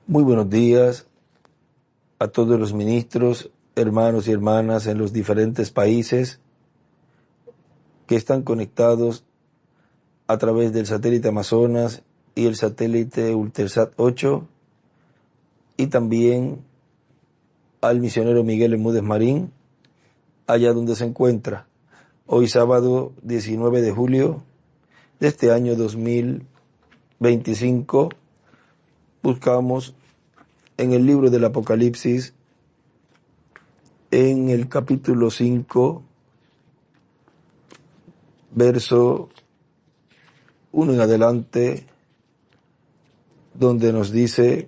Muy buenos días a todos los ministros, hermanos y hermanas en los diferentes países que están conectados a través del satélite Amazonas y el satélite Ultersat 8, y también al misionero Miguel Bermúdez Marín, allá donde se encuentra. Hoy sábado 19 de julio de este año 2025, buscamos en el libro del Apocalipsis, en el capítulo 5, verso 1 en adelante, donde nos dice: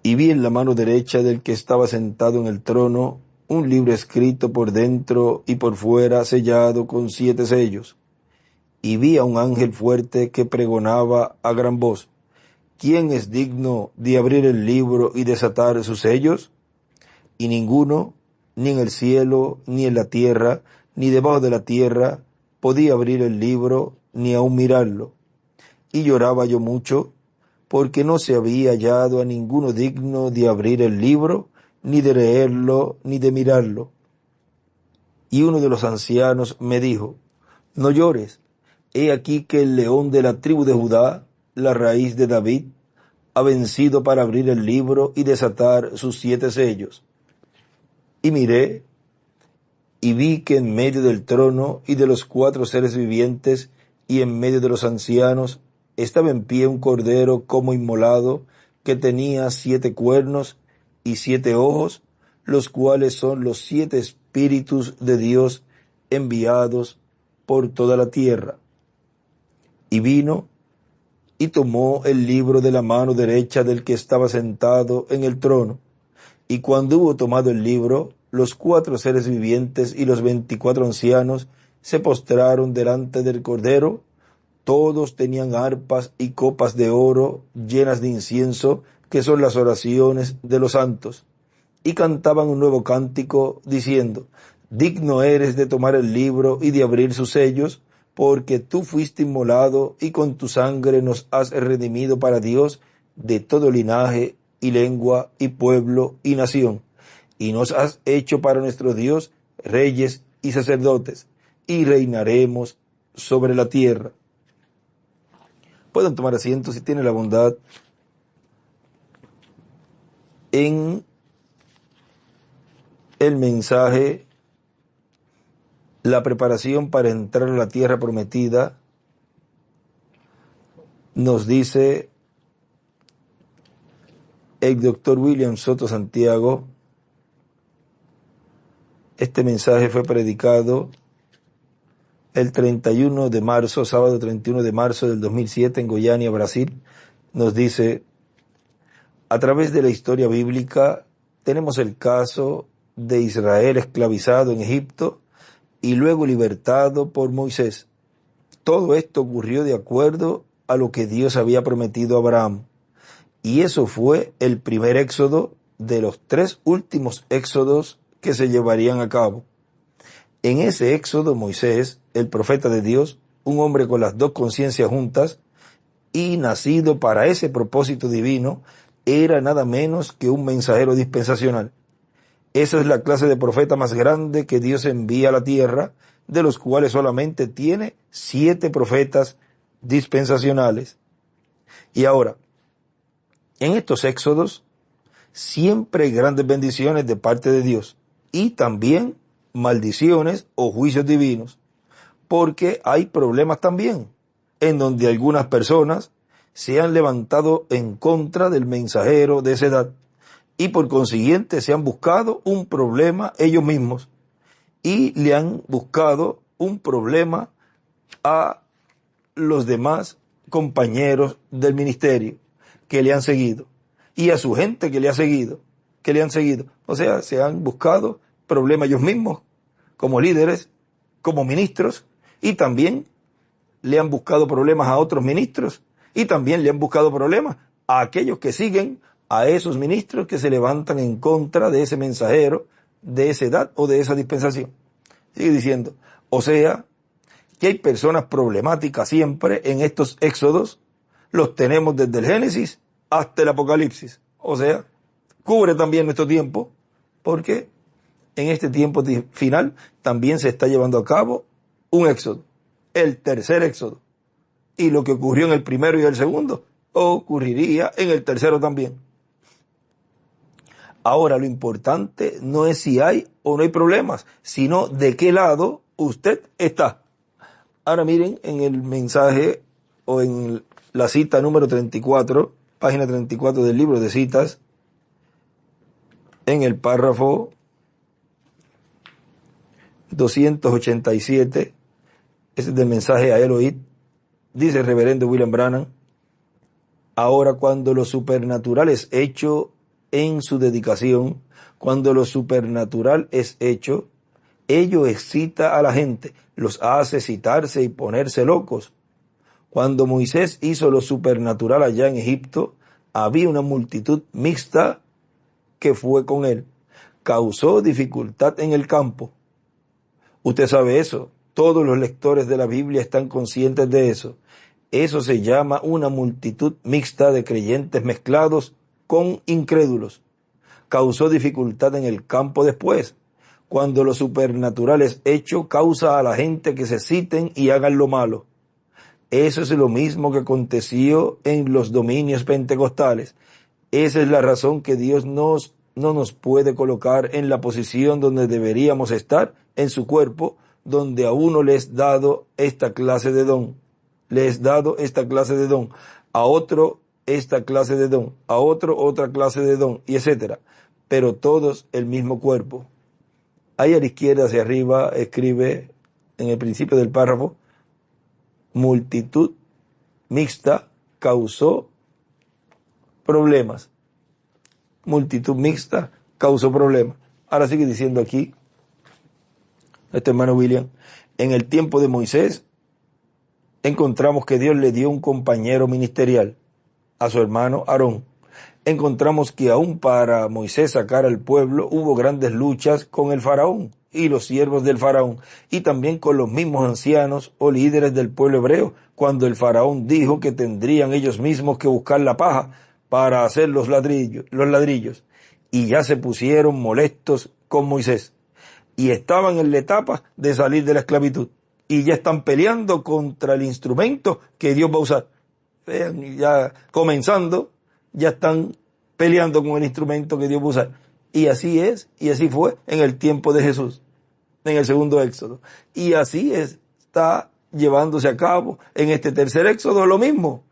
y vi en la mano derecha del que estaba sentado en el trono un libro escrito por dentro y por fuera, sellado con 7 sellos. Y vi a un ángel fuerte que pregonaba a gran voz: ¿quién es digno de abrir el libro y desatar sus sellos? Y ninguno, ni en el cielo, ni en la tierra, ni debajo de la tierra, podía abrir el libro, ni aun mirarlo. Y lloraba yo mucho, porque no se había hallado a ninguno digno de abrir el libro, ni de leerlo, ni de mirarlo. Y uno de los ancianos me dijo: no llores, he aquí que el león de la tribu de Judá, la raíz de David, ha vencido para abrir el libro y desatar sus 7 sellos. Y miré, y vi que en medio del trono y de los 4 seres vivientes y en medio de los ancianos estaba en pie un cordero como inmolado, que tenía 7 cuernos y 7 ojos, los cuales son los 7 espíritus de Dios enviados por toda la tierra. Y vino y tomó el libro de la mano derecha del que estaba sentado en el trono. Y cuando hubo tomado el libro, los 4 seres vivientes y los 24 ancianos se postraron delante del Cordero. Todos tenían arpas y copas de oro llenas de incienso, que son las oraciones de los santos. Y cantaban un nuevo cántico, diciendo: digno eres de tomar el libro y de abrir sus sellos, porque tú fuiste inmolado y con tu sangre nos has redimido para Dios de todo linaje y lengua y pueblo y nación. Y nos has hecho para nuestro Dios reyes y sacerdotes, y reinaremos sobre la tierra. Pueden tomar asiento si tienen la bondad. En el mensaje, la preparación para entrar a la tierra prometida, nos dice el doctor William Soto Santiago. Este mensaje fue predicado el 31 de marzo, sábado 31 de marzo del 2007 en Goiânia, Brasil. Nos dice: a través de la historia bíblica tenemos el caso de Israel esclavizado en Egipto y luego libertado por Moisés. Todo esto ocurrió de acuerdo a lo que Dios había prometido a Abraham. Y eso fue el primer éxodo de los 3 últimos éxodos que se llevarían a cabo. En ese éxodo, Moisés, el profeta de Dios, un hombre con las 2 conciencias juntas y nacido para ese propósito divino, era nada menos que un mensajero dispensacional. Esa es la clase de profeta más grande que Dios envía a la tierra, de los cuales solamente tiene 7 profetas dispensacionales. Y ahora, en estos éxodos, siempre hay grandes bendiciones de parte de Dios y también maldiciones o juicios divinos, porque hay problemas también, en donde algunas personas se han levantado en contra del mensajero de esa edad y por consiguiente se han buscado un problema ellos mismos y le han buscado un problema a los demás compañeros del ministerio que le han seguido y a su gente que le han seguido. O sea, se han buscado problemas ellos mismos como líderes, como ministros, y también le han buscado problemas a otros ministros y también le han buscado problemas a aquellos que siguen a esos ministros que se levantan en contra de ese mensajero de esa edad o de esa dispensación. Sigue diciendo, o sea, que hay personas problemáticas siempre en estos éxodos, los tenemos desde el Génesis hasta el Apocalipsis. O sea, cubre también nuestro tiempo, porque en este tiempo final también se está llevando a cabo un éxodo, el tercer éxodo. Y lo que ocurrió en el primero y el segundo, ocurriría en el tercero también. Ahora, lo importante no es si hay o no hay problemas, sino de qué lado usted está. Ahora miren en el mensaje o en la cita número 34, página 34 del libro de citas, en el párrafo 287, ese es del mensaje a Elohim, dice el reverendo William Branham: ahora cuando lo supernatural es hecho en su dedicación, cuando lo supernatural es hecho, ello excita a la gente, los hace citarse y ponerse locos. Cuando Moisés hizo lo supernatural allá en Egipto, había una multitud mixta que fue con él. Causó dificultad en el campo. Usted sabe eso. Todos los lectores de la Biblia están conscientes de eso. Eso se llama una multitud mixta de creyentes mezclados con incrédulos. Causó dificultad en el campo después. Cuando lo supernatural es hecho, causa a la gente que se citen y hagan lo malo. Eso es lo mismo que aconteció en los dominios pentecostales. Esa es la razón que Dios no nos puede colocar en la posición donde deberíamos estar en su cuerpo, donde a uno le es dado esta clase de don. Le es dado esta clase de don. A otro esta clase de don. A otro otra clase de don. Y etcétera. Pero todos el mismo cuerpo. Ahí a la izquierda hacia arriba escribe en el principio del párrafo: multitud mixta causó problemas. Multitud mixta causó problemas. Ahora sigue diciendo aquí este hermano William: en el tiempo de Moisés encontramos que Dios le dio un compañero ministerial a su hermano Aarón. Encontramos que aún para Moisés sacar al pueblo hubo grandes luchas con el faraón y los siervos del faraón, y también con los mismos ancianos o líderes del pueblo hebreo, cuando el faraón dijo que tendrían ellos mismos que buscar la paja para hacer los ladrillos, y ya se pusieron molestos con Moisés, y estaban en la etapa de salir de la esclavitud, y ya están peleando contra el instrumento que Dios va a usar. Vean, ya comenzando, ya están peleando con el instrumento que Dios va a usar. Y así es, y así fue en el tiempo de Jesús, en el segundo éxodo. Y así está llevándose a cabo en este tercer éxodo lo mismo.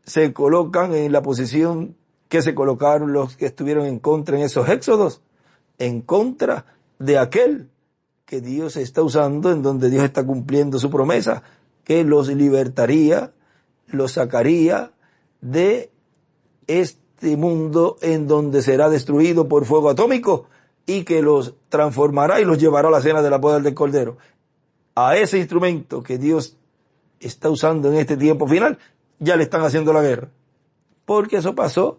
Se colocan en la posición que se colocaron los que estuvieron en contra en esos éxodos, en contra de aquel que Dios está usando, en donde Dios está cumpliendo su promesa, que los libertaría, los sacaría de este mundo en donde será destruido por fuego atómico, y que los transformará y los llevará a la cena de la boda del Cordero. A ese instrumento que Dios está usando en este tiempo final, ya le están haciendo la guerra. Porque eso pasó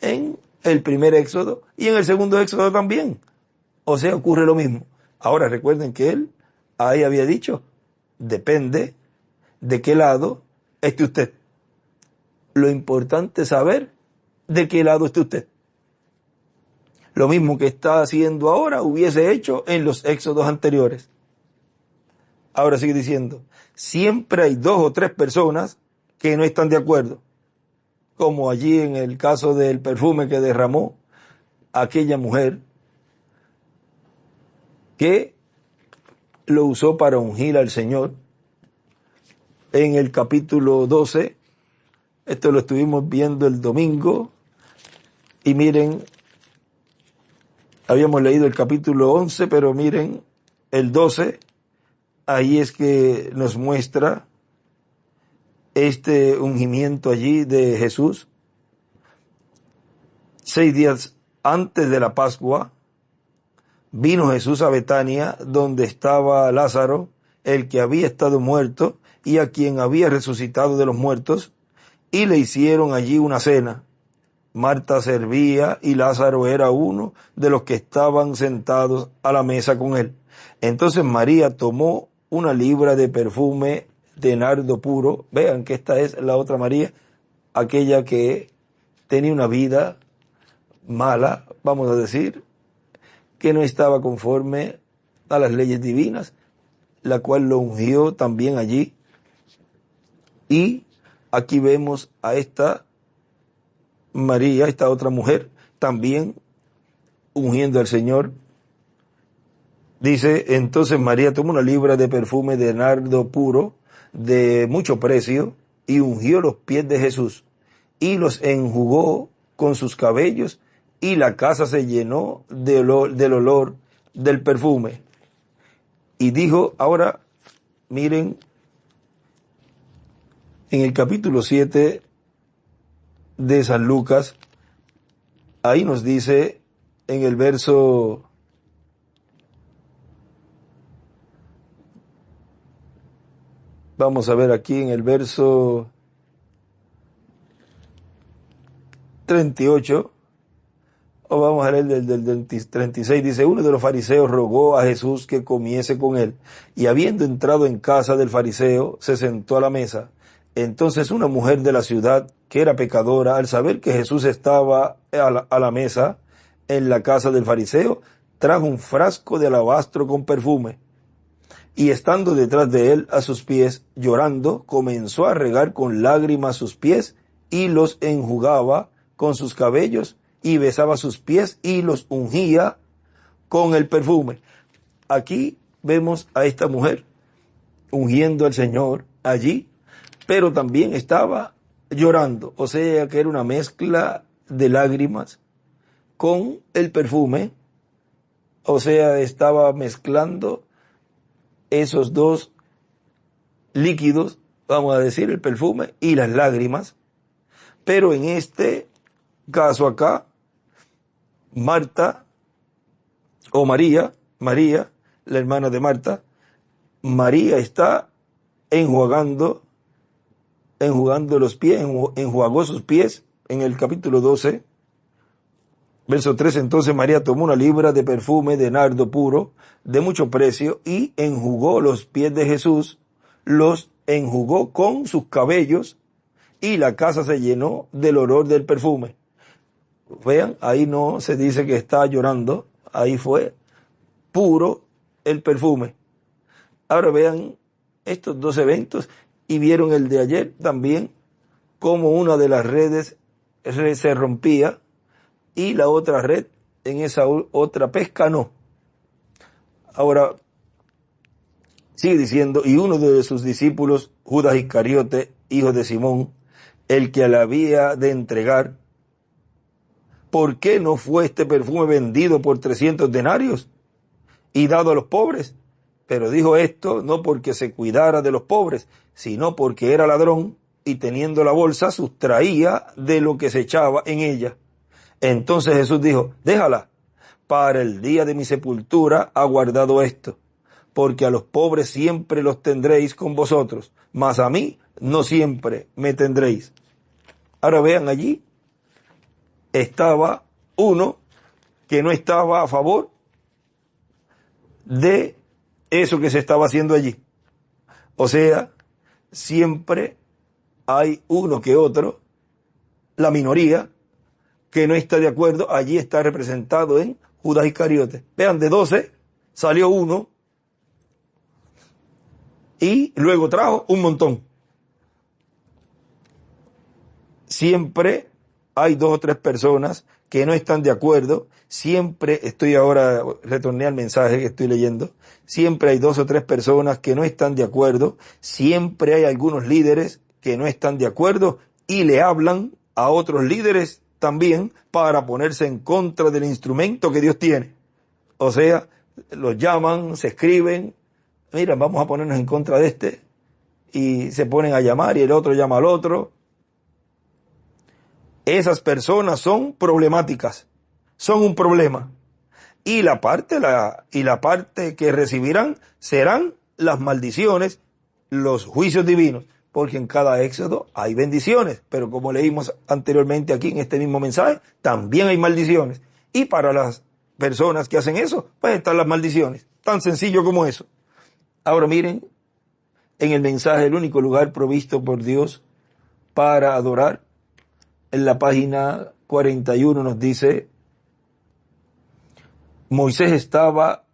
en el primer éxodo y en el segundo éxodo también. O sea, ocurre lo mismo. Ahora recuerden que él ahí había dicho: depende de qué lado esté usted. Lo importante es saber de qué lado esté usted. Lo mismo que está haciendo ahora hubiese hecho en los éxodos anteriores. Ahora sigue diciendo: siempre hay 2 o 3 personas que no están de acuerdo, como allí en el caso del perfume que derramó aquella mujer, que lo usó para ungir al Señor. En el capítulo 12, esto lo estuvimos viendo el domingo, y miren, habíamos leído el capítulo 11, pero miren, el 12, ahí es que nos muestra este ungimiento allí de Jesús. 6 días antes de la Pascua, vino Jesús a Betania, donde estaba Lázaro, el que había estado muerto y a quien había resucitado de los muertos, y le hicieron allí una cena. Marta servía y Lázaro era uno de los que estaban sentados a la mesa con él. Entonces María tomó 1 libra de perfume de nardo puro. Vean que esta es la otra María, aquella que tenía una vida mala, vamos a decir, que no estaba conforme a las leyes divinas, la cual lo ungió también allí. Y aquí vemos a esta María, esta otra mujer, también ungiendo al Señor. Dice, entonces María tomó una libra de perfume de nardo puro, de mucho precio, y ungió los pies de Jesús, y los enjugó con sus cabellos, y la casa se llenó del olor del perfume. Y dijo, ahora, miren, en el capítulo 7 de San Lucas, ahí nos dice, en el verso vamos a ver aquí en el verso 38, o vamos a leer del 36, dice, uno de los fariseos rogó a Jesús que comiese con él, y habiendo entrado en casa del fariseo, se sentó a la mesa. Entonces una mujer de la ciudad, que era pecadora, al saber que Jesús estaba a la mesa en la casa del fariseo, trajo un frasco de alabastro con perfume, y estando detrás de él a sus pies, llorando, comenzó a regar con lágrimas sus pies, y los enjugaba con sus cabellos, y besaba sus pies, y los ungía con el perfume. Aquí vemos a esta mujer ungiendo al Señor allí, pero también estaba llorando, o sea que era una mezcla de lágrimas con el perfume, o sea, estaba mezclando esos dos líquidos, vamos a decir, el perfume y las lágrimas. Pero en este caso acá, Marta, o María, la hermana de Marta, María está enjugando los pies, enjugó sus pies en el capítulo 12, verso 3, entonces María tomó una libra de perfume de nardo puro, de mucho precio, y enjugó los pies de Jesús, los enjugó con sus cabellos, y la casa se llenó del olor del perfume. Vean, ahí no se dice que está llorando, ahí fue puro el perfume. Ahora vean estos dos eventos, y vieron el de ayer también, como una de las redes se rompía, y la otra red, en esa otra pesca, no. Ahora, sigue diciendo, y uno de sus discípulos, Judas Iscariote, hijo de Simón, el que la había de entregar, ¿por qué no fue este perfume vendido por 300 denarios y dado a los pobres? Pero dijo esto no porque se cuidara de los pobres, sino porque era ladrón, y teniendo la bolsa sustraía de lo que se echaba en ella. Entonces Jesús dijo, déjala, para el día de mi sepultura ha guardado esto, porque a los pobres siempre los tendréis con vosotros, mas a mí no siempre me tendréis. Ahora vean, allí estaba uno que no estaba a favor de eso que se estaba haciendo allí. O sea, siempre hay uno que otro, la minoría, que no está de acuerdo. Allí está representado en Judas Iscariote. Vean, de 12 salió uno y luego trajo un montón. Siempre hay 2 o 3 personas que no están de acuerdo. Siempre retorné al mensaje que estoy leyendo. Siempre hay 2 o 3 personas que no están de acuerdo. Siempre hay algunos líderes que no están de acuerdo y le hablan a otros líderes también para ponerse en contra del instrumento que Dios tiene. O sea, los llaman, se escriben, mira, vamos a ponernos en contra de este, y se ponen a llamar y el otro llama al otro. Esas personas son problemáticas, son un problema. Y la parte que recibirán serán las maldiciones, los juicios divinos, porque en cada éxodo hay bendiciones, pero como leímos anteriormente aquí en este mismo mensaje, también hay maldiciones. Y para las personas que hacen eso, pues están las maldiciones, tan sencillo como eso. Ahora miren, en el mensaje, el único lugar provisto por Dios para adorar en la página 41 nos dice, Moisés estaba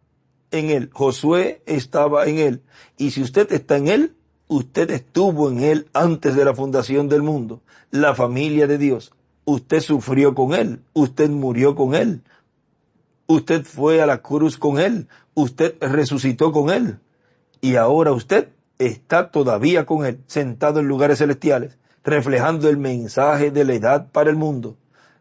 en él, Josué estaba en él, y si usted está en él, usted estuvo en él antes de la fundación del mundo, la familia de Dios. Usted sufrió con él, usted murió con él, usted fue a la cruz con él, usted resucitó con él, y ahora usted está todavía con él, sentado en lugares celestiales, reflejando el mensaje de la edad para el mundo,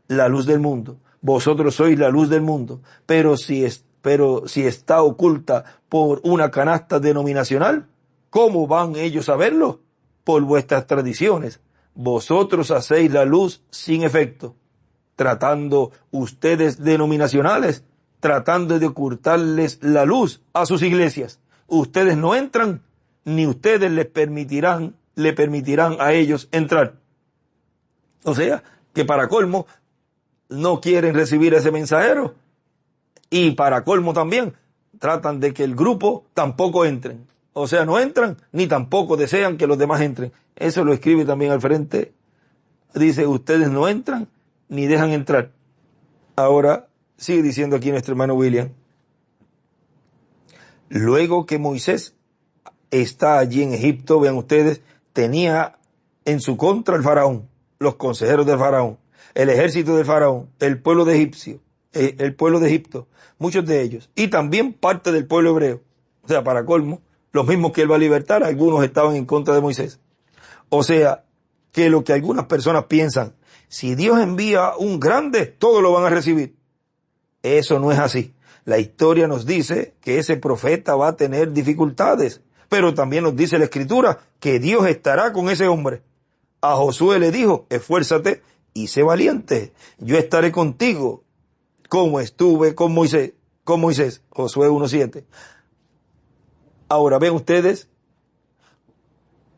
la luz del mundo. Vosotros sois la luz del mundo, pero si está oculta por una canasta denominacional, ¿cómo van ellos a verlo? Por vuestras tradiciones. Vosotros hacéis la luz sin efecto, tratando ustedes denominacionales, tratando de ocultarles la luz a sus iglesias. Ustedes no entran, ni ustedes le permitirán a ellos entrar. O sea, que para colmo, no quieren recibir a ese mensajero, y para colmo también, tratan de que el grupo tampoco entren. O sea, no entran, ni tampoco desean que los demás entren. Eso lo escribe también al frente. Dice, ustedes no entran, ni dejan entrar. Ahora, sigue diciendo aquí nuestro hermano William. Luego que Moisés está allí en Egipto, vean ustedes, tenía en su contra el faraón, los consejeros del faraón, el ejército del faraón, el pueblo de Egipto, muchos de ellos, y también parte del pueblo hebreo. O sea, para colmo, los mismos que él va a libertar, algunos estaban en contra de Moisés. O sea, que lo que algunas personas piensan, si Dios envía un grande, todos lo van a recibir. Eso no es así. La historia nos dice que ese profeta va a tener dificultades, pero también nos dice la Escritura que Dios estará con ese hombre. A Josué le dijo, esfuérzate y sé valiente, yo estaré contigo, como estuve con Moisés, Josué 1:7. Ahora ven ustedes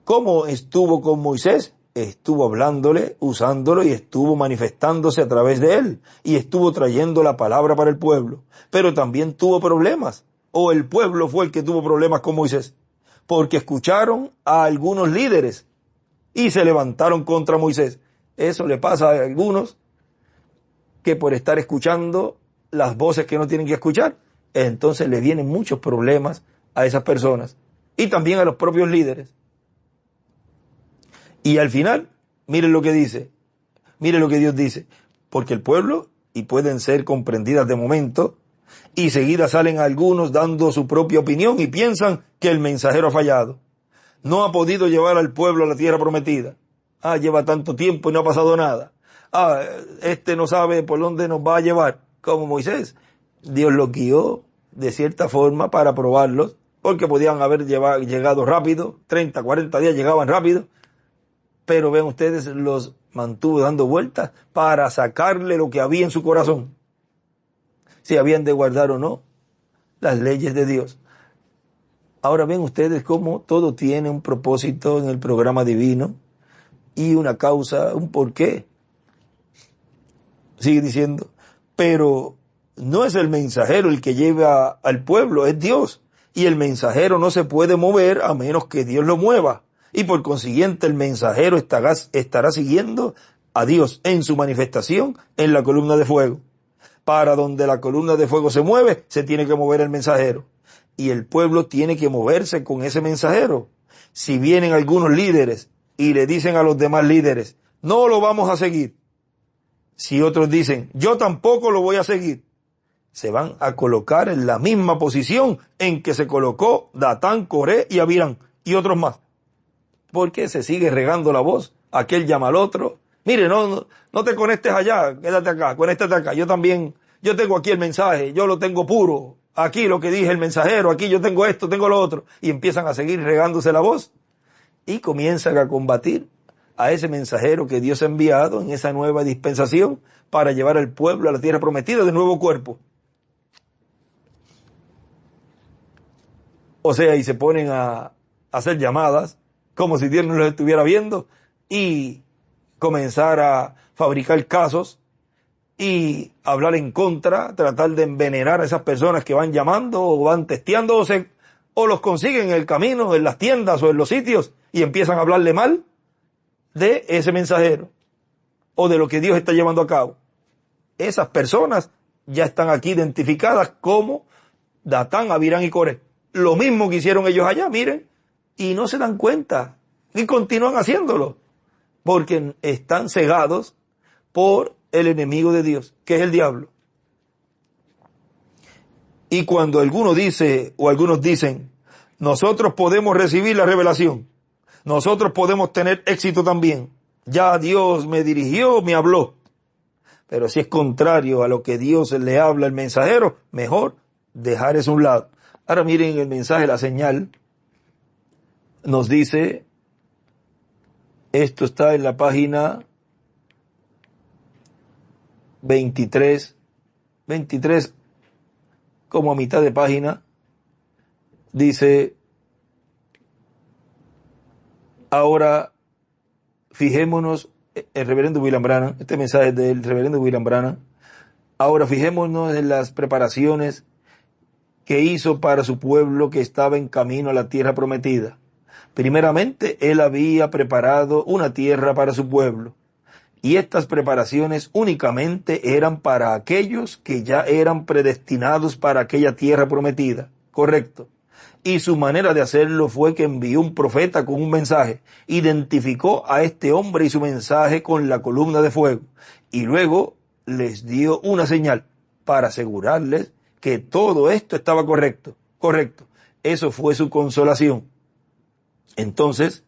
cómo estuvo con Moisés. Estuvo hablándole, usándolo y estuvo manifestándose a través de él y estuvo trayendo la palabra para el pueblo, pero también tuvo problemas, o el pueblo fue el que tuvo problemas con Moisés, porque escucharon a algunos líderes y se levantaron contra Moisés. Eso le pasa a algunos que por estar escuchando las voces que no tienen que escuchar, entonces le vienen muchos problemas a esas personas y también a los propios líderes. Y al final, miren lo que dice, miren lo que Dios dice, porque el pueblo, y pueden ser comprendidas de momento, y seguida salen algunos dando su propia opinión y piensan que el mensajero ha fallado. No ha podido llevar al pueblo a la tierra prometida. Lleva tanto tiempo y no ha pasado nada. Este no sabe por dónde nos va a llevar, como Moisés. Dios los guió de cierta forma para probarlos, porque podían haber llegado rápido, 30, 40 días llegaban rápido, pero ven ustedes, los mantuvo dando vueltas para sacarle lo que había en su corazón, si habían de guardar o no las leyes de Dios. Ahora ven ustedes cómo todo tiene un propósito en el programa divino y una causa, un porqué. Sigue diciendo, pero no es el mensajero el que lleva al pueblo, es Dios, y el mensajero no se puede mover a menos que Dios lo mueva. Y por consiguiente el mensajero estará siguiendo a Dios en su manifestación en la columna de fuego. Para donde la columna de fuego se mueve, se tiene que mover el mensajero. Y el pueblo tiene que moverse con ese mensajero. Si vienen algunos líderes y le dicen a los demás líderes, no lo vamos a seguir. Si otros dicen, yo tampoco lo voy a seguir, se van a colocar en la misma posición en que se colocó Datán, Coré y Abirán y otros más. Porque se sigue regando la voz, aquel llama al otro, mire, no te conectes allá, quédate acá, conéctate acá, yo tengo aquí el mensaje, yo lo tengo puro, aquí lo que dije el mensajero, aquí yo tengo esto, tengo lo otro, y empiezan a seguir regándose la voz, y comienzan a combatir a ese mensajero que Dios ha enviado en esa nueva dispensación para llevar al pueblo a la tierra prometida de nuevo cuerpo. O sea, y se ponen a hacer llamadas, como si Dios no los estuviera viendo, y comenzar a fabricar casos y hablar en contra, tratar de envenenar a esas personas que van llamando o van testeando o los consiguen en el camino, en las tiendas o en los sitios y empiezan a hablarle mal de ese mensajero. o de lo que Dios está llevando a cabo. Esas personas ya están aquí identificadas como Datán, Abirán y Coré. Lo mismo que hicieron ellos allá, miren, y no se dan cuenta y continúan haciéndolo, porque están cegados por el enemigo de Dios, que es el diablo. Y cuando alguno dice, o algunos dicen, nosotros podemos recibir la revelación, nosotros podemos tener éxito también, ya Dios me dirigió, me habló. Pero si es contrario a lo que Dios le habla al mensajero, mejor dejar eso a un lado. Ahora miren el mensaje, la señal, nos dice, esto está en la página 23, como a mitad de página, dice, ahora fijémonos, el reverendo William Branham, este mensaje es del reverendo William Branham, ahora fijémonos en las preparaciones que hizo para su pueblo que estaba en camino a la tierra prometida. Primeramente, él había preparado una tierra para su pueblo, y estas preparaciones únicamente eran para aquellos que ya eran predestinados para aquella tierra prometida. Correcto. Y su manera de hacerlo fue que envió un profeta con un mensaje, identificó a este hombre y su mensaje con la columna de fuego, y luego les dio una señal para asegurarles que todo esto estaba correcto. Correcto. Eso fue su consolación. Entonces,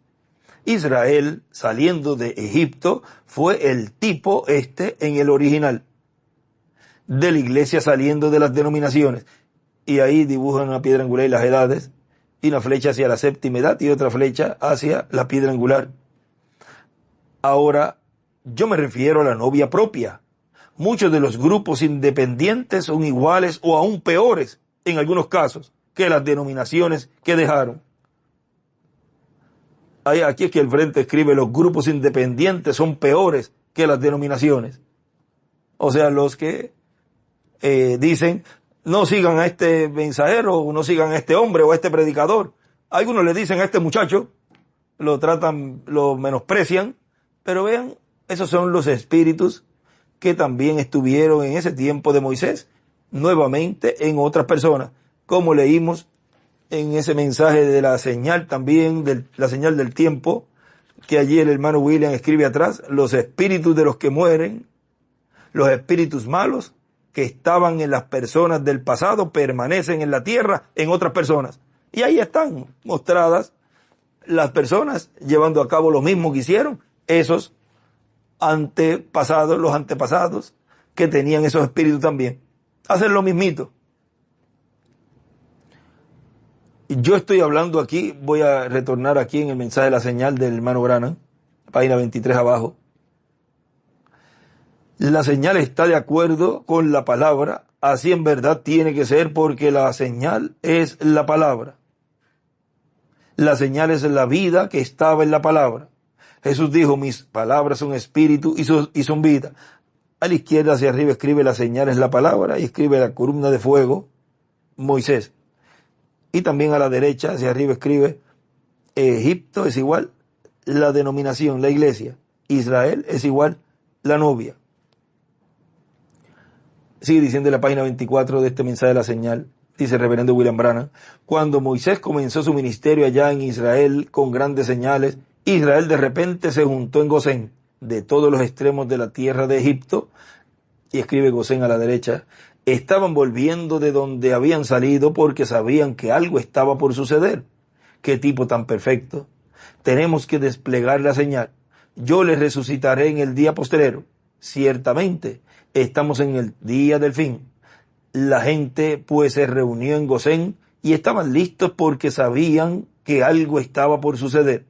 Israel, saliendo de Egipto, fue el tipo en el original de la iglesia saliendo de las denominaciones. Y ahí dibujan una piedra angular y las edades, y una flecha hacia la séptima edad y otra flecha hacia la piedra angular. Ahora, yo me refiero a la novia propia. Muchos de los grupos independientes son iguales o aún peores, en algunos casos, que las denominaciones que dejaron. Aquí es que el frente escribe, los grupos independientes son peores que las denominaciones. O sea, los que dicen, no sigan a este mensajero, o no sigan a este hombre o a este predicador. Algunos le dicen a este muchacho, lo tratan, lo menosprecian, pero vean, esos son los espíritus que también estuvieron en ese tiempo de Moisés, nuevamente en otras personas, como leímos en ese mensaje de la señal también, de la señal del tiempo, que allí el hermano William escribe atrás, los espíritus de los que mueren, los espíritus malos que estaban en las personas del pasado, permanecen en la tierra en otras personas. Y ahí están mostradas las personas llevando a cabo lo mismo que hicieron esos antepasados, los antepasados que tenían esos espíritus también. Hacen lo mismito. Yo estoy hablando aquí, voy a retornar aquí en el mensaje de la señal del hermano Branham, página 23 abajo. La señal está de acuerdo con la palabra, así en verdad tiene que ser porque la señal es la palabra. La señal es la vida que estaba en la palabra. Jesús dijo, mis palabras son espíritu y son vida. A la izquierda hacia arriba escribe la señal es la palabra y escribe la columna de fuego, Moisés. Y también a la derecha hacia arriba escribe Egipto es igual la denominación, la iglesia. Israel es igual la novia. Sigue diciendo en la página 24 de este mensaje de la señal, dice el reverendo William Branham, cuando Moisés comenzó su ministerio allá en Israel con grandes señales, Israel de repente se juntó en Gosén, de todos los extremos de la tierra de Egipto, y escribe Gosén a la derecha, estaban volviendo de donde habían salido porque sabían que algo estaba por suceder. ¡Qué tipo tan perfecto! Tenemos que desplegar la señal. Yo les resucitaré en el día postrero. Ciertamente, estamos en el día del fin. La gente pues se reunió en Gosén y estaban listos porque sabían que algo estaba por suceder.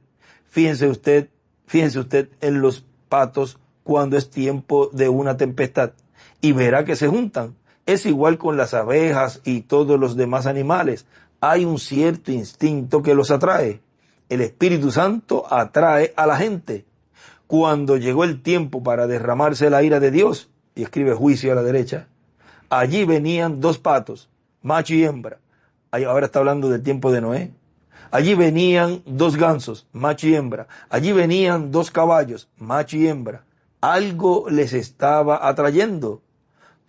Fíjense usted en los patos cuando es tiempo de una tempestad y verá que se juntan. Es igual con las abejas y todos los demás animales. Hay un cierto instinto que los atrae. El Espíritu Santo atrae a la gente. Cuando llegó el tiempo para derramarse la ira de Dios, y escribe juicio a la derecha, allí venían dos patos, macho y hembra. Ahora está hablando del tiempo de Noé. Allí venían dos gansos, macho y hembra. Allí venían dos caballos, macho y hembra. Algo les estaba atrayendo.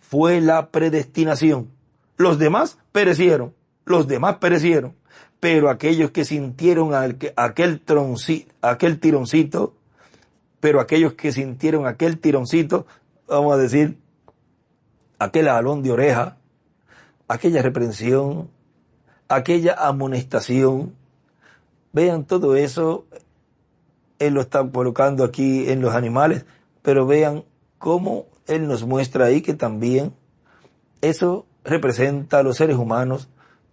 Fue la predestinación. Los demás perecieron. Los demás perecieron. Pero aquellos que sintieron aquel tironcito, vamos a decir, aquel jalón de oreja, aquella reprensión, aquella amonestación, vean todo eso, Él lo está colocando aquí en los animales, pero vean cómo Él nos muestra ahí que también eso representa a los seres humanos,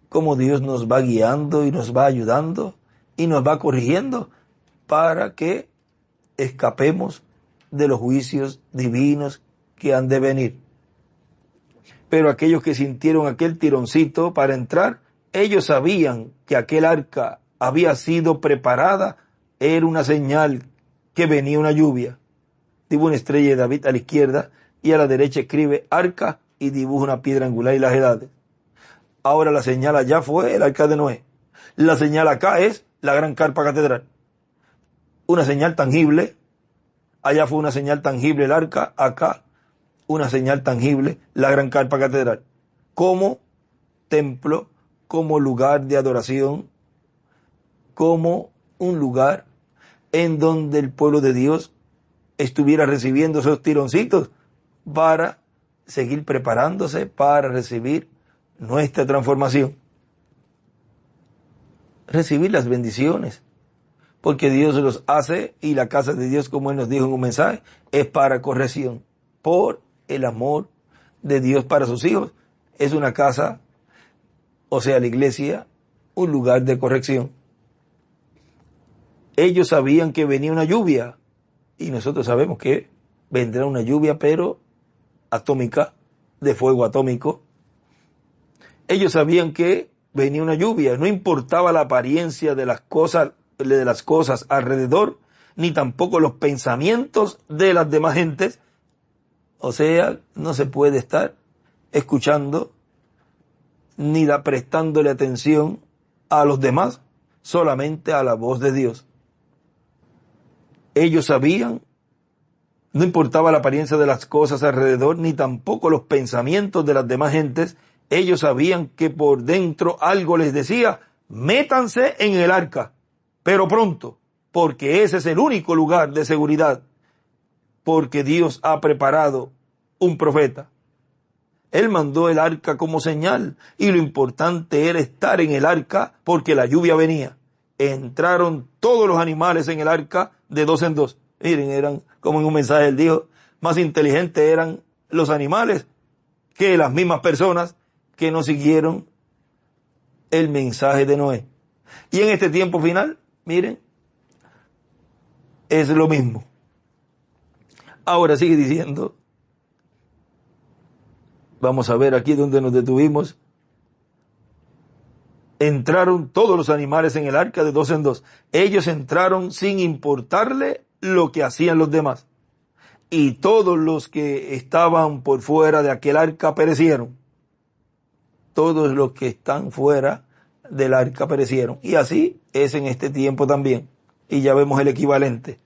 cómo Dios nos va guiando y nos va ayudando y nos va corrigiendo para que escapemos de los juicios divinos que han de venir. Pero aquellos que sintieron aquel tironcito para entrar, ellos sabían que aquel arca había sido preparada, era una señal que venía una lluvia. Dibuja una estrella de David a la izquierda y a la derecha escribe arca y dibuja una piedra angular y las edades. Ahora la señal allá fue el arca de Noé. La señal acá es la gran carpa catedral. Una señal tangible. Allá fue una señal tangible el arca, acá una señal tangible la gran carpa catedral. Como templo, como lugar de adoración, como un lugar en donde el pueblo de Dios estuviera recibiendo esos tironcitos para seguir preparándose para recibir nuestra transformación. Recibir las bendiciones, porque Dios los hace y la casa de Dios, como Él nos dijo en un mensaje, es para corrección, por el amor de Dios para sus hijos. Es una casa, o sea, la iglesia, un lugar de corrección. Ellos sabían que venía una lluvia y nosotros sabemos que vendrá una lluvia, pero atómica, de fuego atómico. Ellos sabían que venía una lluvia, no importaba la apariencia de las cosas alrededor, ni tampoco los pensamientos de las demás gentes. O sea, no se puede estar escuchando ni prestándole atención a los demás, solamente a la voz de Dios. Ellos sabían, no importaba la apariencia de las cosas alrededor, ni tampoco los pensamientos de las demás gentes. Ellos sabían que por dentro algo les decía, métanse en el arca, pero pronto, porque ese es el único lugar de seguridad, porque Dios ha preparado un profeta. Él mandó el arca como señal, y lo importante era estar en el arca porque la lluvia venía. Entraron todos los animales en el arca de dos en dos. Miren, eran, como en un mensaje él dijo, más inteligentes eran los animales que las mismas personas que no siguieron el mensaje de Noé. Y en este tiempo final, miren, es lo mismo. Ahora sigue diciendo, vamos a ver aquí donde nos detuvimos. Entraron todos los animales en el arca de dos en dos. Ellos entraron sin importarle lo que hacían los demás. Y todos los que estaban por fuera de aquel arca perecieron. Todos los que están fuera del arca perecieron. Y así es en este tiempo también. Y ya vemos el equivalente.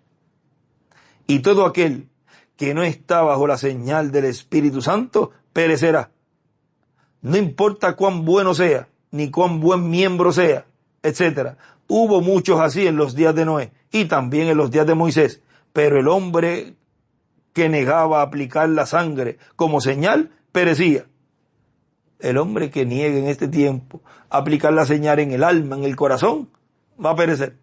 Y todo aquel que no está bajo la señal del Espíritu Santo perecerá. No importa cuán bueno sea, ni cuán buen miembro sea, etc. Hubo muchos así en los días de Noé y también en los días de Moisés. Pero el hombre que negaba aplicar la sangre como señal perecía. El hombre que niegue en este tiempo aplicar la señal en el alma, en el corazón, va a perecer.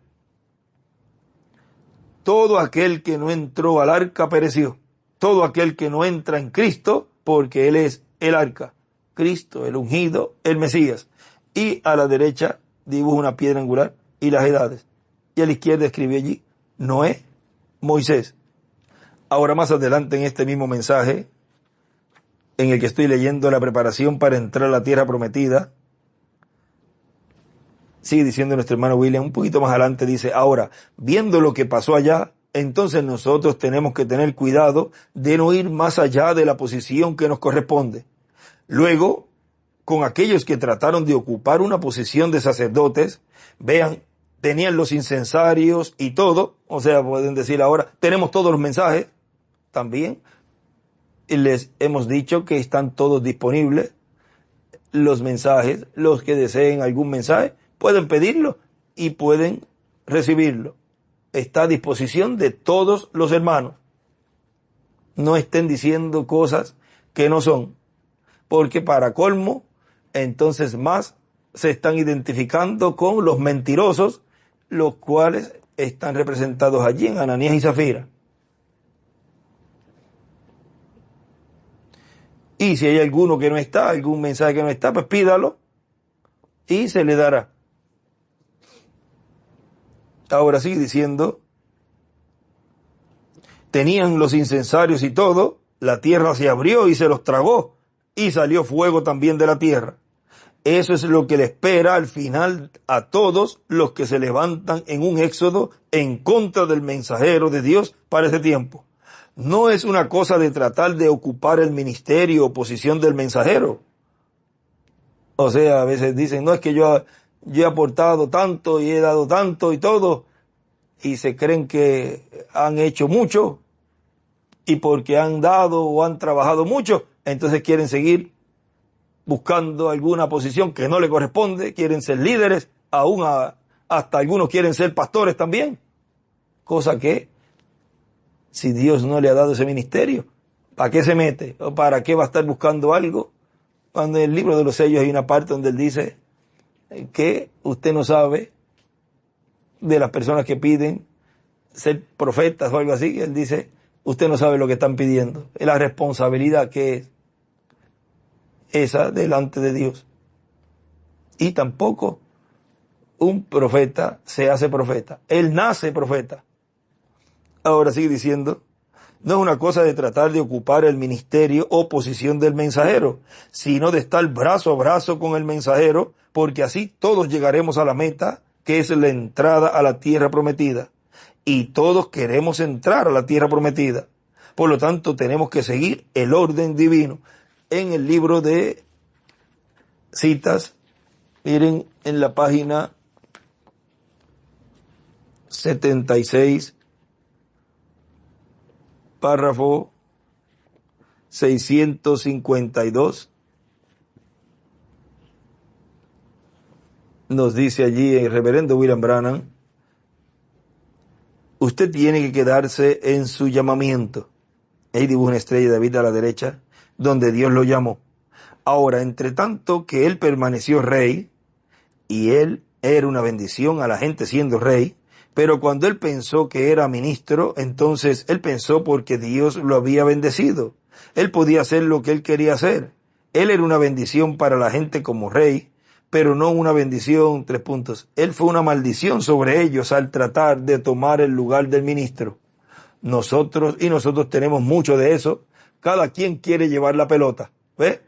Todo aquel que no entró al arca pereció. Todo aquel que no entra en Cristo, porque Él es el arca. Cristo, el ungido, el Mesías. Y a la derecha dibuja una piedra angular y las edades. Y a la izquierda escribió allí Noé, Moisés. Ahora más adelante en este mismo mensaje, en el que estoy leyendo la preparación para entrar a la tierra prometida, sigue diciendo nuestro hermano William, un poquito más adelante dice, ahora, viendo lo que pasó allá, entonces nosotros tenemos que tener cuidado de no ir más allá de la posición que nos corresponde. Luego, con aquellos que trataron de ocupar una posición de sacerdotes, vean, tenían los incensarios y todo, o sea, pueden decir ahora, tenemos todos los mensajes, también les hemos dicho que están todos disponibles los mensajes. Los que deseen algún mensaje pueden pedirlo y pueden recibirlo. Está a disposición de todos los hermanos. No estén diciendo cosas que no son, porque para colmo, entonces más se están identificando con los mentirosos, los cuales están representados allí en Ananías y Zafira. Y si hay alguno que no está, algún mensaje que no está, pues pídalo y se le dará. Ahora sigue diciendo, tenían los incensarios y todo, la tierra se abrió y se los tragó, y salió fuego también de la tierra. Eso es lo que le espera al final a todos los que se levantan en un éxodo en contra del mensajero de Dios para ese tiempo. No es una cosa de tratar de ocupar el ministerio o posición del mensajero. O sea, a veces dicen, no, es que yo he aportado tanto y he dado tanto y todo, y se creen que han hecho mucho, y porque han dado o han trabajado mucho, entonces quieren seguir buscando alguna posición que no le corresponde, quieren ser líderes, hasta algunos quieren ser pastores también, cosa que si Dios no le ha dado ese ministerio, ¿para qué se mete? ¿O para qué va a estar buscando algo? Cuando en el libro de los sellos hay una parte donde él dice que usted no sabe de las personas que piden ser profetas o algo así, él dice, usted no sabe lo que están pidiendo, es la responsabilidad que es esa delante de Dios. Y tampoco un profeta se hace profeta, él nace profeta. Ahora sigue diciendo, no es una cosa de tratar de ocupar el ministerio o posición del mensajero, sino de estar brazo a brazo con el mensajero, porque así todos llegaremos a la meta, que es la entrada a la tierra prometida. Y todos queremos entrar a la tierra prometida. Por lo tanto, tenemos que seguir el orden divino. En el libro de citas, miren en la página 76, párrafo 652, nos dice allí el reverendo William Branham, usted tiene que quedarse en su llamamiento. Ahí dibuja una estrella de David a la derecha, donde Dios lo llamó. Ahora, entre tanto que él permaneció rey, y él era una bendición a la gente siendo rey, pero cuando él pensó que era ministro, entonces él pensó porque Dios lo había bendecido. Él podía hacer lo que él quería hacer. Él era una bendición para la gente como rey, pero no una bendición, Él fue una maldición sobre ellos al tratar de tomar el lugar del ministro. Nosotros tenemos mucho de eso. Cada quien quiere llevar la pelota. ¿Ve?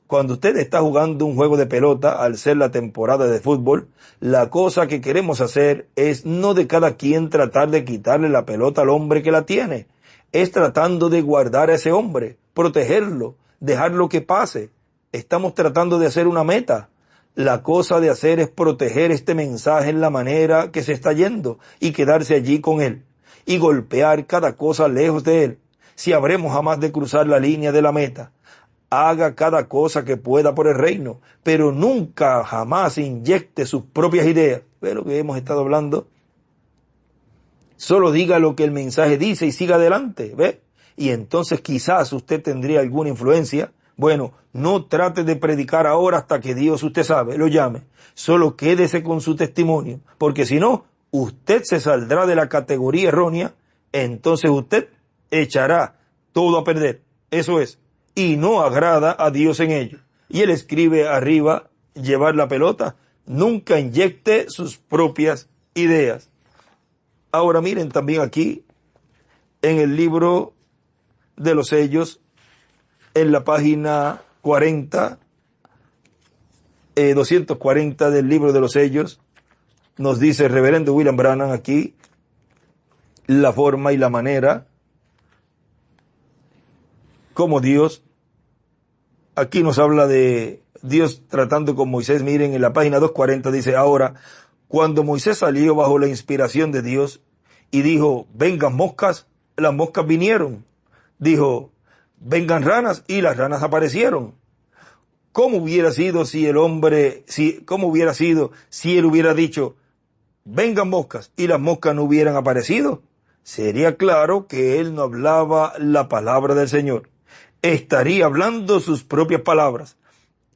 Cuando usted está jugando un juego de pelota, al ser la temporada de fútbol, la cosa que queremos hacer es no de cada quien tratar de quitarle la pelota al hombre que la tiene. Es tratando de guardar a ese hombre, protegerlo, dejarlo que pase. Estamos tratando de hacer una meta. La cosa de hacer es proteger este mensaje en la manera que se está yendo y quedarse allí con él y golpear cada cosa lejos de él. Si habremos jamás de cruzar la línea de la meta, haga cada cosa que pueda por el reino, pero nunca jamás inyecte sus propias ideas. ¿Ve lo que hemos estado hablando? Solo diga lo que el mensaje dice y siga adelante, ¿ve? Y entonces quizás usted tendría alguna influencia. Bueno, no trate de predicar ahora hasta que Dios, usted sabe, lo llame. Solo quédese con su testimonio, porque si no, usted se saldrá de la categoría errónea, entonces usted echará todo a perder. Eso es. Y no agrada a Dios en ello. Y él escribe arriba, llevar la pelota, nunca inyecte sus propias ideas. Ahora miren también aquí, en el libro de los sellos, en la página 40, 240 del libro de los sellos, nos dice el reverendo William Branham aquí, la forma y la manera, como Dios, aquí nos habla de Dios tratando con Moisés. Miren, en la página 240 dice, ahora, cuando Moisés salió bajo la inspiración de Dios y dijo, vengan moscas, las moscas vinieron. Dijo, vengan ranas, y las ranas aparecieron. ¿Cómo hubiera sido si cómo hubiera sido si él hubiera dicho, vengan moscas, y las moscas no hubieran aparecido? Sería claro que él no hablaba la palabra del Señor. Estaría hablando sus propias palabras.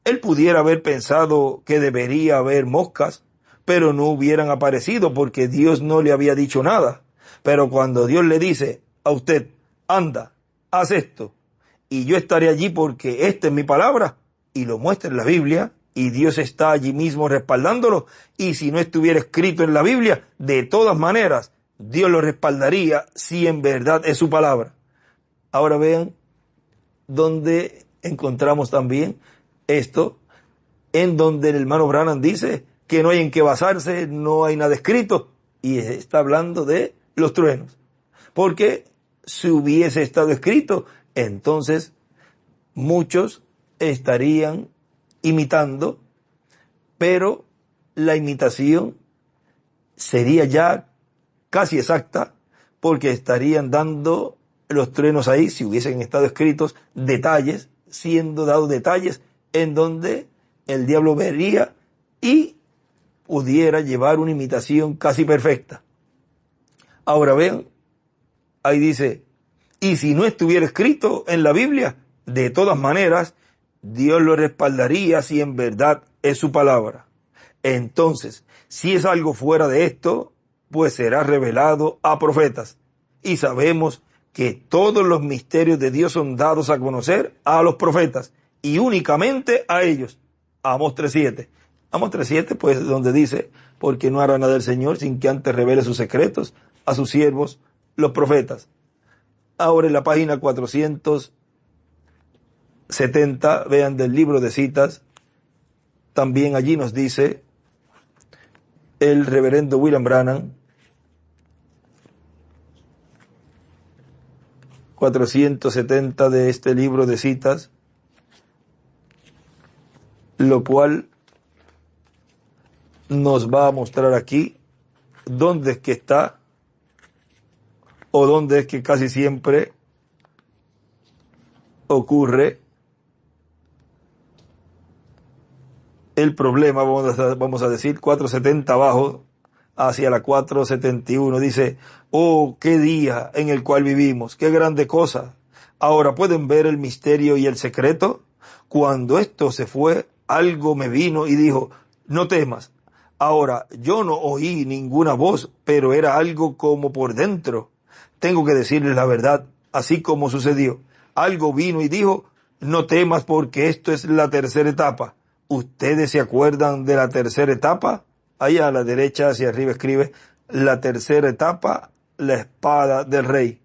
Él pudiera haber pensado que debería haber moscas, pero no hubieran aparecido porque Dios no le había dicho nada. Pero cuando Dios le dice a usted, anda, haz esto, y yo estaré allí porque esta es mi palabra, y lo muestra en la Biblia, y Dios está allí mismo respaldándolo, y si no estuviera escrito en la Biblia, de todas maneras, Dios lo respaldaría si en verdad es su palabra. Ahora vean donde encontramos también esto, en donde el hermano Branham dice que no hay en qué basarse, no hay nada escrito, y está hablando de los truenos. Porque si hubiese estado escrito, entonces muchos estarían imitando, pero la imitación sería ya casi exacta, porque estarían dando los truenos ahí, si hubiesen estado escritos, detalles, siendo dados detalles en donde el diablo vería y pudiera llevar una imitación casi perfecta. Ahora vean, ahí dice, y si no estuviera escrito en la Biblia, de todas maneras, Dios lo respaldaría si en verdad es su palabra. Entonces, si es algo fuera de esto, pues será revelado a profetas. Y sabemos que todos los misterios de Dios son dados a conocer a los profetas, y únicamente a ellos. Amós 3:7. Amós 3:7, pues, donde dice, porque no hará nada el Señor sin que antes revele sus secretos a sus siervos, los profetas. Ahora en la página 470, vean del libro de citas, también allí nos dice el reverendo William Branham, 470 de este libro de citas, lo cual nos va a mostrar aquí dónde es que está, o dónde es que casi siempre ocurre el problema. Vamos a decir 470 abajo, hacia la 471, dice, oh, qué día en el cual vivimos, qué grande cosa. Ahora pueden ver el misterio y el secreto. Cuando esto se fue, algo me vino y dijo, no temas. Ahora, yo no oí ninguna voz, pero era algo como por dentro. Tengo que decirles la verdad, así como sucedió. Algo vino y dijo, no temas porque esto es la tercera etapa. ¿Ustedes se acuerdan de la tercera etapa? Allá a la derecha, hacia arriba escribe, la tercera etapa, la espada del rey.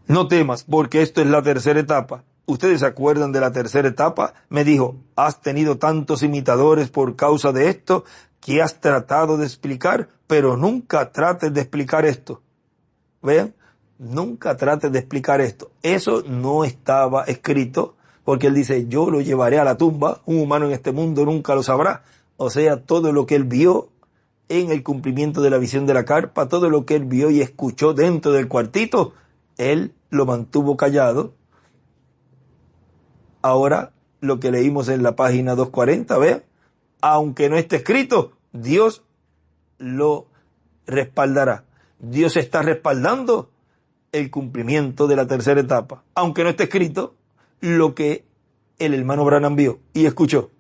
No temas, porque esto es la tercera etapa. ¿Ustedes se acuerdan de la tercera etapa? Me dijo, has tenido tantos imitadores por causa de esto que has tratado de explicar, pero nunca trates de explicar esto. Vean, nunca trates de explicar esto. Eso no estaba escrito, porque él dice, yo lo llevaré a la tumba, un humano en este mundo nunca lo sabrá. O sea, todo lo que él vio en el cumplimiento de la visión de la carpa, todo lo que él vio y escuchó dentro del cuartito, él lo mantuvo callado. Ahora, lo que leímos en la página 240, vean, aunque no esté escrito, Dios lo respaldará. Dios está respaldando el cumplimiento de la tercera etapa, aunque no esté escrito lo que el hermano Branham vio y escuchó.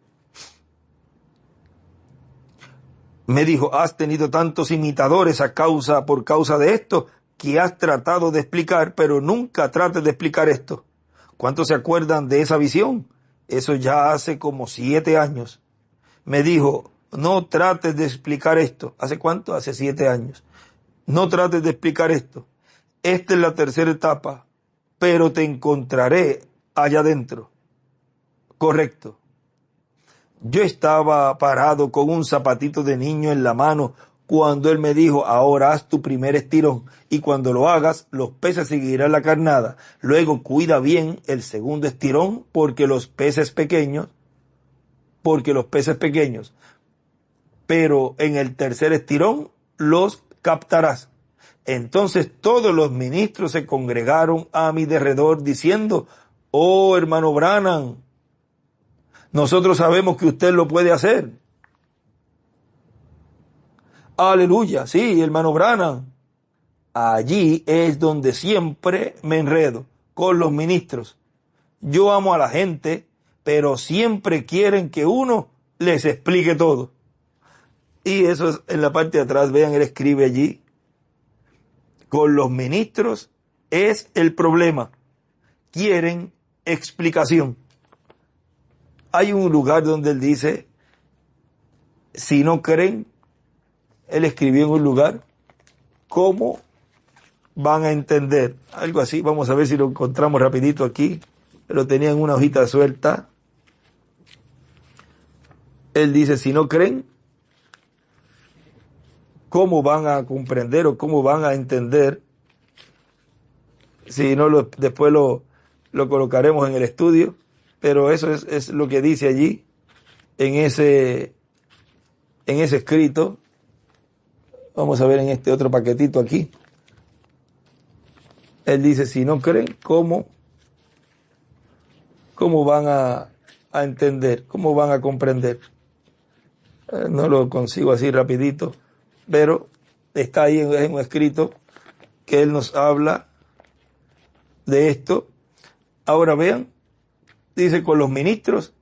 Me dijo, has tenido tantos imitadores por causa de esto, que has tratado de explicar, pero nunca trates de explicar esto. ¿Cuántos se acuerdan de esa visión? Eso ya hace como 7 años. Me dijo, no trates de explicar esto. ¿Hace cuánto? Hace 7 años. No trates de explicar esto. Esta es la tercera etapa, pero te encontraré allá adentro. Correcto. Yo estaba parado con un zapatito de niño en la mano cuando él me dijo, ahora haz tu primer estirón y cuando lo hagas, los peces seguirán la carnada. Luego cuida bien el segundo estirón porque los peces pequeños, pero en el tercer estirón los captarás. Entonces todos los ministros se congregaron a mi derredor diciendo, oh hermano Branham, nosotros sabemos que usted lo puede hacer. Aleluya, sí, hermano Branham. Allí es donde siempre me enredo con los ministros. Yo amo a la gente, pero siempre quieren que uno les explique todo. Y eso es en la parte de atrás, vean, él escribe allí, con los ministros es el problema. Quieren explicación. Hay un lugar donde él dice, si no creen, él escribió en un lugar, ¿cómo van a entender? Algo así, vamos a ver si lo encontramos rapidito aquí. Lo tenía en una hojita suelta. Él dice, si no creen, ¿cómo van a comprender o cómo van a entender? Si no, después lo colocaremos en el estudio, pero eso es lo que dice allí, en ese escrito. Vamos a ver en este otro paquetito aquí. Él dice, si no creen, ¿cómo van a entender? ¿Cómo van a comprender? No lo consigo así rapidito, pero está ahí en un escrito que él nos habla de esto. Ahora vean, dice, con los ministros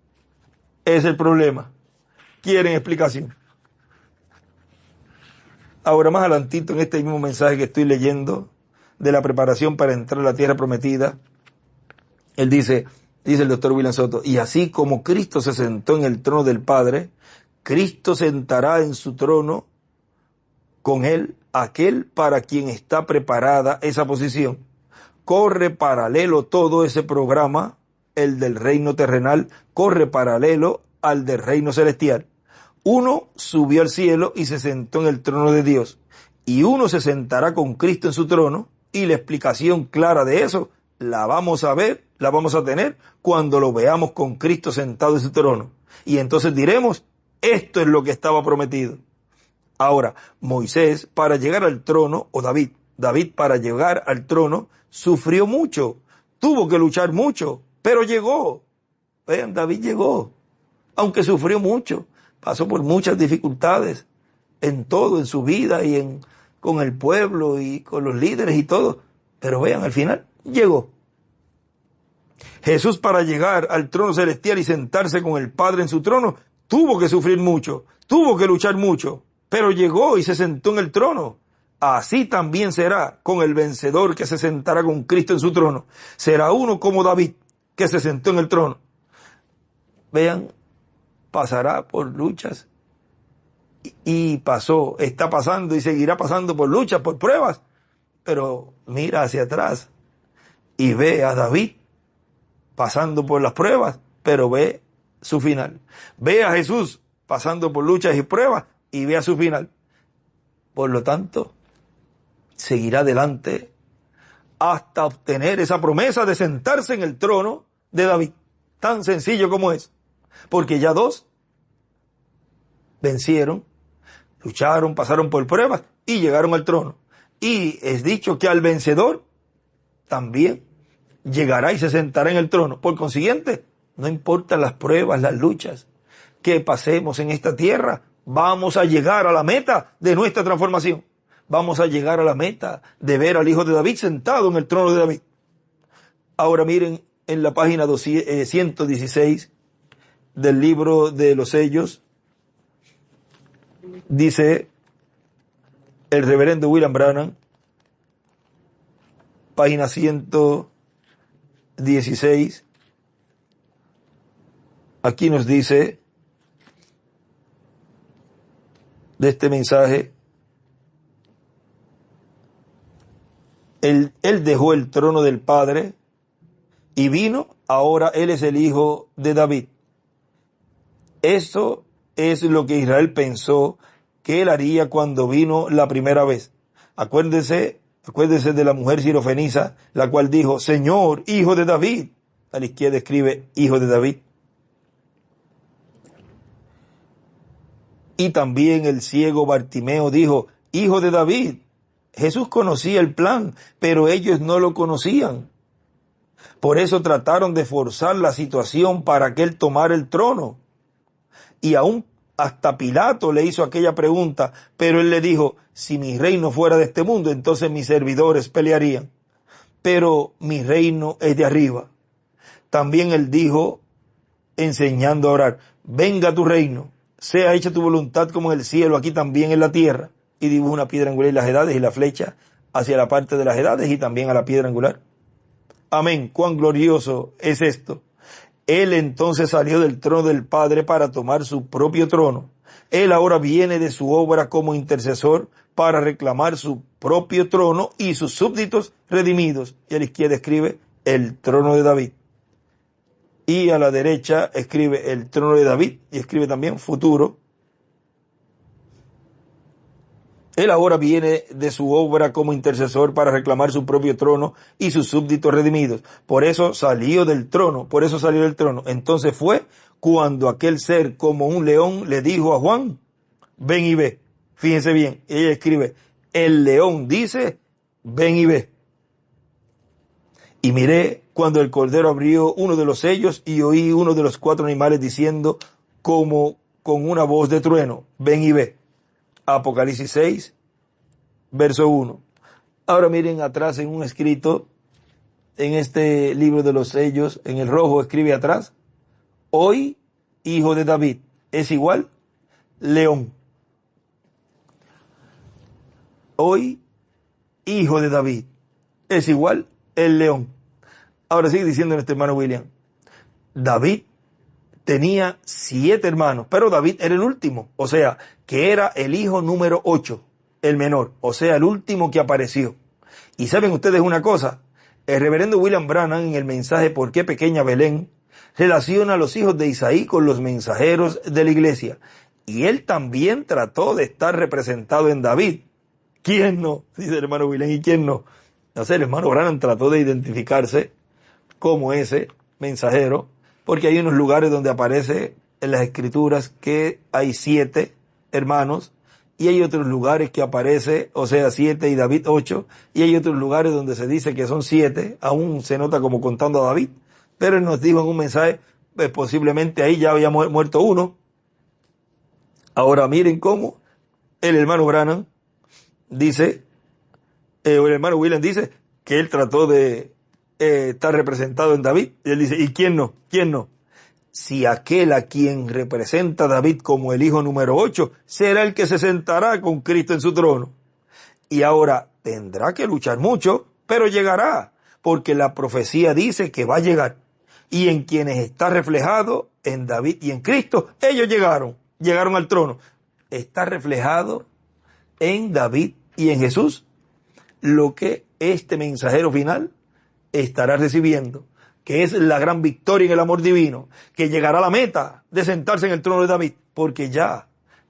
es el problema. Quieren explicación. Ahora más adelantito en este mismo mensaje que estoy leyendo de la preparación para entrar a la tierra prometida, él dice el doctor William Soto, y así como Cristo se sentó en el trono del Padre, Cristo sentará en su trono con él aquel para quien está preparada esa posición. Corre paralelo todo ese programa, el del reino terrenal, corre paralelo al del reino celestial. Uno subió al cielo y se sentó en el trono de Dios, y uno se sentará con Cristo en su trono, y la explicación clara de eso la vamos a ver, la vamos a tener cuando lo veamos con Cristo sentado en su trono. Y entonces diremos, esto es lo que estaba prometido. Ahora, Moisés para llegar al trono, o David para llegar al trono, sufrió mucho, tuvo que luchar mucho, pero llegó. Vean, David llegó, aunque sufrió mucho, pasó por muchas dificultades en todo, en su vida y con el pueblo y con los líderes y todo. Pero vean, al final llegó. Jesús para llegar al trono celestial y sentarse con el Padre en su trono, tuvo que sufrir mucho, tuvo que luchar mucho, pero llegó y se sentó en el trono. Así también será con el vencedor que se sentará con Cristo en su trono. Será uno como David, que se sentó en el trono. Vean, pasará por luchas y pasó, está pasando y seguirá pasando por luchas, por pruebas. Pero mira hacia atrás y ve a David pasando por las pruebas, pero ve su final. Ve a Jesús pasando por luchas y pruebas y ve a su final. Por lo tanto, seguirá adelante hasta obtener esa promesa de sentarse en el trono de David. Tan sencillo como es. Porque ya dos vencieron, lucharon, pasaron por pruebas y llegaron al trono. Y es dicho que al vencedor también llegará y se sentará en el trono. Por consiguiente, no importan las pruebas, las luchas que pasemos en esta tierra, vamos a llegar a la meta de nuestra transformación. Vamos a llegar a la meta de ver al Hijo de David sentado en el trono de David. Ahora miren en la página 116 del libro de los sellos, dice el reverendo William Branham, página 116, aquí nos dice de este mensaje, él dejó el trono del Padre y vino, ahora él es el Hijo de David. Eso es lo que Israel pensó que él haría cuando vino la primera vez. Acuérdense de la mujer sirofenisa, la cual dijo, Señor, Hijo de David. A la izquierda escribe, Hijo de David. Y también el ciego Bartimeo dijo, Hijo de David, Jesús conocía el plan, pero ellos no lo conocían. Por eso trataron de forzar la situación para que él tomara el trono. Y aún hasta Pilato le hizo aquella pregunta, pero él le dijo, si mi reino fuera de este mundo, entonces mis servidores pelearían. Pero mi reino es de arriba. También él dijo, enseñando a orar, venga tu reino, sea hecha tu voluntad como en el cielo, aquí también en la tierra. Y dibujó una piedra angular y las edades y la flecha hacia la parte de las edades y también a la piedra angular. Amén, cuán glorioso es esto. Él entonces salió del trono del Padre para tomar su propio trono. Él ahora viene de su obra como intercesor para reclamar su propio trono y sus súbditos redimidos. Y a la izquierda escribe el trono de David. Y a la derecha escribe el trono de David y escribe también futuro. Él ahora viene de su obra como intercesor para reclamar su propio trono y sus súbditos redimidos. Por eso salió del trono. Entonces fue cuando aquel ser como un león le dijo a Juan, ven y ve. Fíjense bien, ella escribe, el león dice, ven y ve. Y miré cuando el Cordero abrió uno de los sellos y oí uno de los 4 animales diciendo como con una voz de trueno, ven y ve. Apocalipsis 6, verso 1. Ahora miren atrás en un escrito, en este libro de los sellos, en el rojo escribe atrás, hoy, hijo de David, es igual, león. Hoy, hijo de David, es igual, el león. Ahora sigue diciendo nuestro hermano William, David tenía 7 hermanos, pero David era el último, o sea, que era el hijo número 8, el menor, o sea, el último que apareció. Y saben ustedes una cosa, el reverendo William Branham en el mensaje ¿Por qué pequeña Belén? Relaciona a los hijos de Isaí con los mensajeros de la iglesia. Y él también trató de estar representado en David. ¿Quién no? Dice el hermano William, ¿y quién no? No sé, el hermano Branham trató de identificarse como ese mensajero, porque hay unos lugares donde aparece en las escrituras que hay 7 hermanos, y hay otros lugares que aparece, o sea, 7 y David 8, y hay otros lugares donde se dice que son 7, aún se nota como contando a David, pero él nos dijo en un mensaje, pues posiblemente ahí ya había muerto uno. Ahora miren cómo el hermano Branham dice, o el hermano William dice, que él trató de estar representado en David, y él dice, ¿y quién no? ¿Quién no? Si aquel a quien representa David como el hijo número 8, será el que se sentará con Cristo en su trono. Y ahora tendrá que luchar mucho, pero llegará, porque la profecía dice que va a llegar. Y en quienes está reflejado, en David y en Cristo, ellos llegaron al trono. Está reflejado en David y en Jesús lo que este mensajero final estará recibiendo, que es la gran victoria en el amor divino, que llegará a la meta de sentarse en el trono de David, porque ya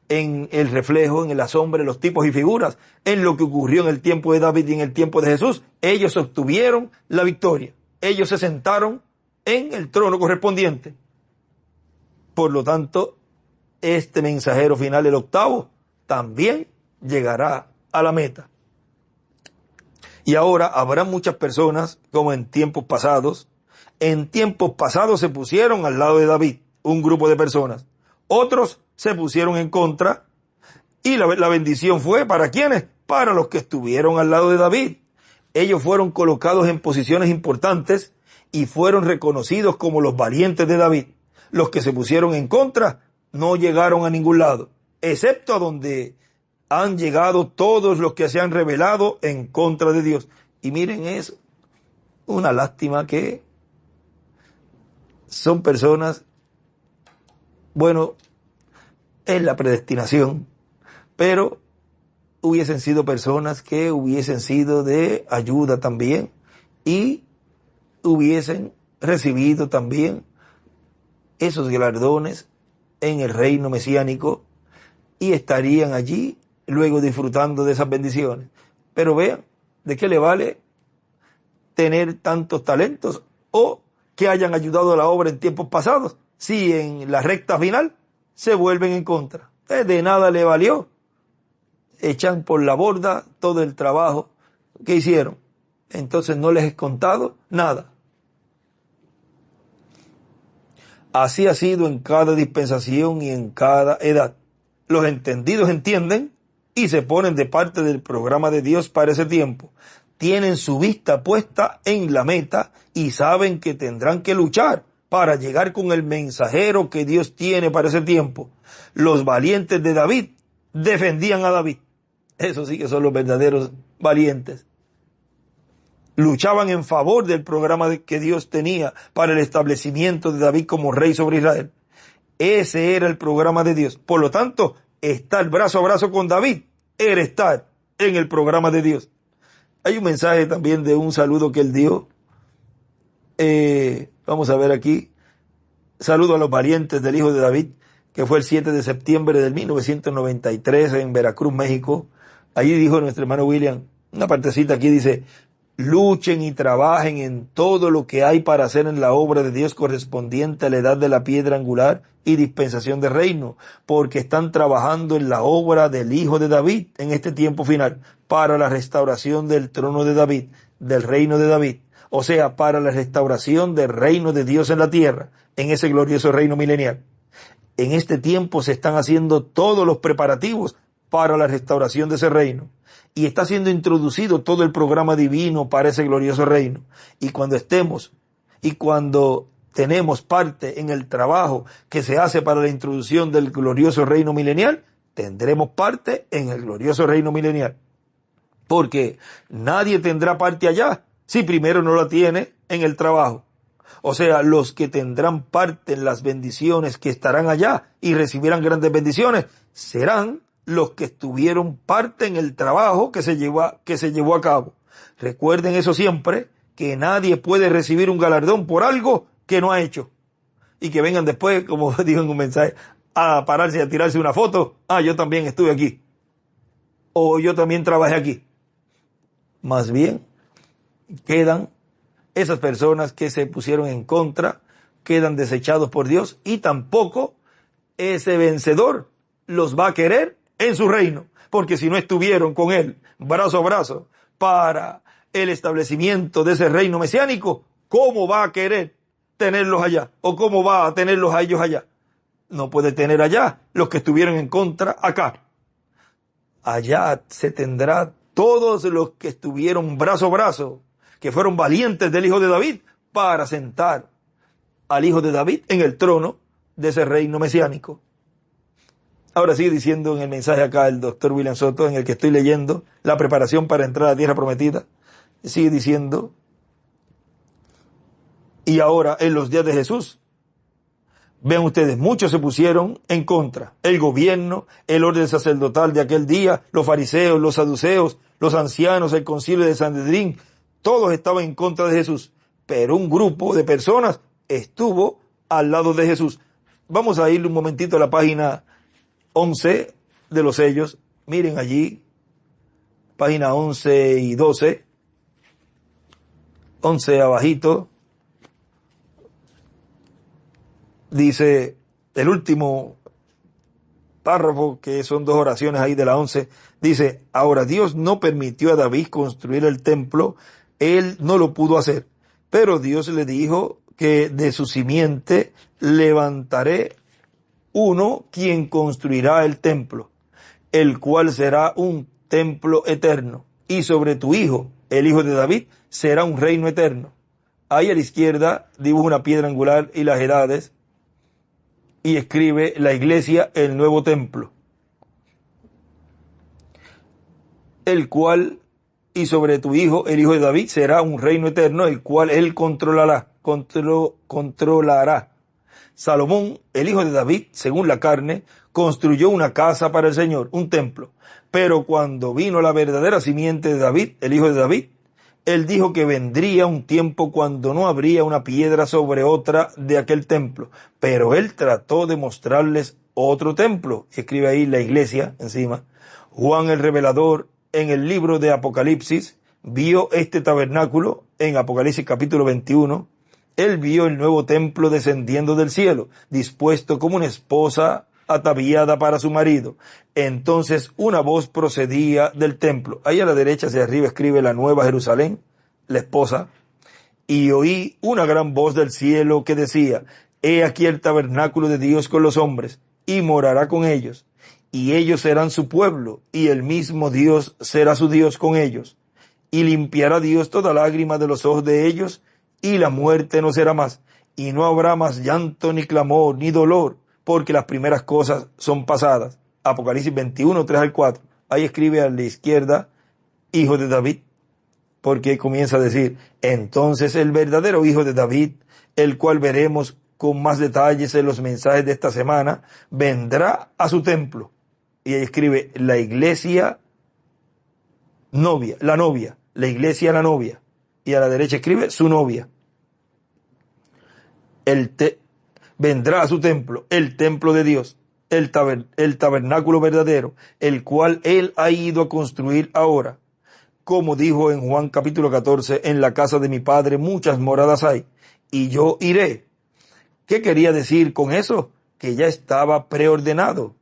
en el reflejo, en la sombra, en los tipos y figuras, en lo que ocurrió en el tiempo de David y en el tiempo de Jesús, ellos obtuvieron la victoria. Ellos se sentaron en el trono correspondiente. Por lo tanto, este mensajero final, el 8º, también llegará a la meta. Y ahora habrá muchas personas, como en tiempos pasados. En tiempos pasados se pusieron al lado de David, un grupo de personas. Otros se pusieron en contra. Y la bendición fue, ¿para quiénes? Para los que estuvieron al lado de David. Ellos fueron colocados en posiciones importantes y fueron reconocidos como los valientes de David. Los que se pusieron en contra no llegaron a ningún lado, excepto a donde han llegado todos los que se han rebelado en contra de Dios. Y miren, es una lástima que son personas, bueno, es la predestinación, pero hubiesen sido personas que hubiesen sido de ayuda también y hubiesen recibido también esos galardones en el reino mesiánico y estarían allí luego disfrutando de esas bendiciones. Pero vean, ¿de qué le vale tener tantos talentos o que hayan ayudado a la obra en tiempos pasados si en la recta final se vuelven en contra? De nada le valió. echan por la borda todo el trabajo que hicieron. Entonces no les he contado nada. Así ha sido en cada dispensación y en cada edad. Los entendidos entienden y se ponen de parte del programa de Dios para ese tiempo. Tienen su vista puesta en la meta y saben que tendrán que luchar para llegar con el mensajero que Dios tiene para ese tiempo. Los valientes de David defendían a David. Esos sí que son los verdaderos valientes. Luchaban en favor del programa que Dios tenía para el establecimiento de David como rey sobre Israel. Ese era el programa de Dios. Por lo tanto, estar brazo a brazo con David era estar en el programa de Dios. Hay un mensaje también de un saludo que él dio. Vamos a ver aquí. Saludo a los valientes del hijo de David, que fue el 7 de septiembre del 1993 en Veracruz, México. Allí dijo nuestro hermano William, una partecita aquí dice: luchen y trabajen en todo lo que hay para hacer en la obra de Dios correspondiente a la edad de la piedra angular y dispensación de reino, porque están trabajando en la obra del Hijo de David en este tiempo final, para la restauración del trono de David, del reino de David, o sea, para la restauración del reino de Dios en la tierra, en ese glorioso reino milenial. En este tiempo se están haciendo todos los preparativos para la restauración de ese reino. Y está siendo introducido todo el programa divino para ese glorioso reino. Y cuando tenemos parte en el trabajo que se hace para la introducción del glorioso reino milenial, tendremos parte en el glorioso reino milenial. Porque nadie tendrá parte allá si primero no la tiene en el trabajo. O sea, los que tendrán parte en las bendiciones que estarán allá y recibirán grandes bendiciones serán los que tuvieron parte en el trabajo que se llevó a cabo. Recuerden eso siempre, que nadie puede recibir un galardón por algo que no ha hecho. Y que vengan después, como digo en un mensaje, a pararse y a tirarse una foto. Yo también estuve aquí. O yo también trabajé aquí. Más bien, quedan esas personas que se pusieron en contra, quedan desechados por Dios, y tampoco ese vencedor los va a querer en su reino, porque si no estuvieron con él brazo a brazo para el establecimiento de ese reino mesiánico, ¿cómo va a querer tenerlos allá? ¿O cómo va a tenerlos a ellos allá? No puede tener allá los que estuvieron en contra acá. Allá se tendrá todos los que estuvieron brazo a brazo, que fueron valientes del hijo de David, para sentar al hijo de David en el trono de ese reino mesiánico. Ahora sigue diciendo en el mensaje acá el doctor William Soto, en el que estoy leyendo, la preparación para entrar a la tierra prometida. Sigue diciendo: y ahora en los días de Jesús, vean ustedes, muchos se pusieron en contra. El gobierno, el orden sacerdotal de aquel día, los fariseos, los saduceos, los ancianos, el concilio de Sanedrín, todos estaban en contra de Jesús. Pero un grupo de personas estuvo al lado de Jesús. Vamos a ir un momentito a la página 11 de los sellos. Miren allí, página 11 y 12. 11 abajito. Dice el último párrafo, que son 2 oraciones ahí de la 11. Dice: ahora Dios no permitió a David construir el templo. Él no lo pudo hacer. Pero Dios le dijo que de su simiente levantaré uno quien construirá el templo, el cual será un templo eterno. Y sobre tu hijo, el hijo de David, será un reino eterno. Ahí a la izquierda dibuja una piedra angular y las edades, y escribe: la iglesia, el nuevo templo. El cual, y sobre tu hijo, el hijo de David, será un reino eterno, el cual él controlará. Salomón, el hijo de David, según la carne, construyó una casa para el Señor, un templo. Pero cuando vino la verdadera simiente de David, el hijo de David, él dijo que vendría un tiempo cuando no habría una piedra sobre otra de aquel templo. Pero él trató de mostrarles otro templo. Escribe ahí la iglesia encima. Juan el revelador, en el libro de Apocalipsis, vio este tabernáculo en Apocalipsis capítulo 21. Él vio el nuevo templo descendiendo del cielo, dispuesto como una esposa ataviada para su marido. Entonces una voz procedía del templo. Ahí a la derecha hacia arriba escribe la Nueva Jerusalén, la esposa. Y oí una gran voz del cielo que decía: He aquí el tabernáculo de Dios con los hombres, y morará con ellos. Y ellos serán su pueblo, y el mismo Dios será su Dios con ellos. Y limpiará Dios toda lágrima de los ojos de ellos, y la muerte no será más. Y no habrá más llanto, ni clamor, ni dolor, porque las primeras cosas son pasadas. Apocalipsis 21, 3 al 4. Ahí escribe a la izquierda, hijo de David, porque comienza a decir: entonces el verdadero hijo de David, el cual veremos con más detalles en los mensajes de esta semana, vendrá a su templo. Y ahí escribe la iglesia novia, la iglesia la novia. Y a la derecha escribe su novia. Vendrá a su templo, el templo de Dios, el tabernáculo verdadero, el cual él ha ido a construir ahora. Como dijo en Juan capítulo 14, en la casa de mi padre muchas moradas hay, y yo iré. ¿Qué quería decir con eso? Que ya estaba preordenado.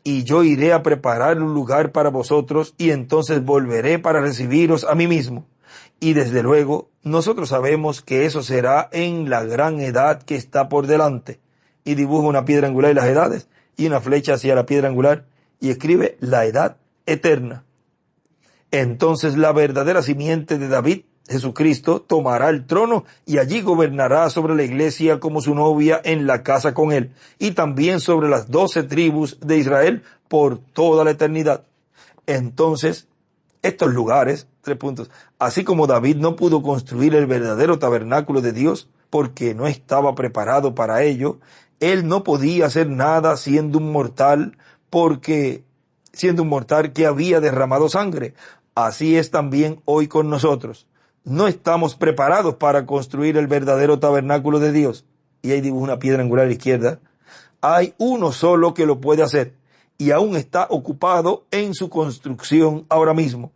Y yo iré a preparar un lugar para vosotros, y entonces volveré para recibiros a mí mismo. Y desde luego, nosotros sabemos que eso será en la gran edad que está por delante. Y dibuja una piedra angular y las edades, y una flecha hacia la piedra angular, y escribe la edad eterna. Entonces la verdadera simiente de David, Jesucristo, tomará el trono y allí gobernará sobre la iglesia como su novia en la casa con él, y también sobre las 12 tribus de Israel por toda la eternidad. Entonces, estos lugares, 3 puntos, así como David no pudo construir el verdadero tabernáculo de Dios porque no estaba preparado para ello, él no podía hacer nada siendo un mortal que había derramado sangre. Así es también hoy con nosotros. No estamos preparados para construir el verdadero tabernáculo de Dios. Y ahí dibuja una piedra angular a la izquierda. Hay uno solo que lo puede hacer, y aún está ocupado en su construcción ahora mismo.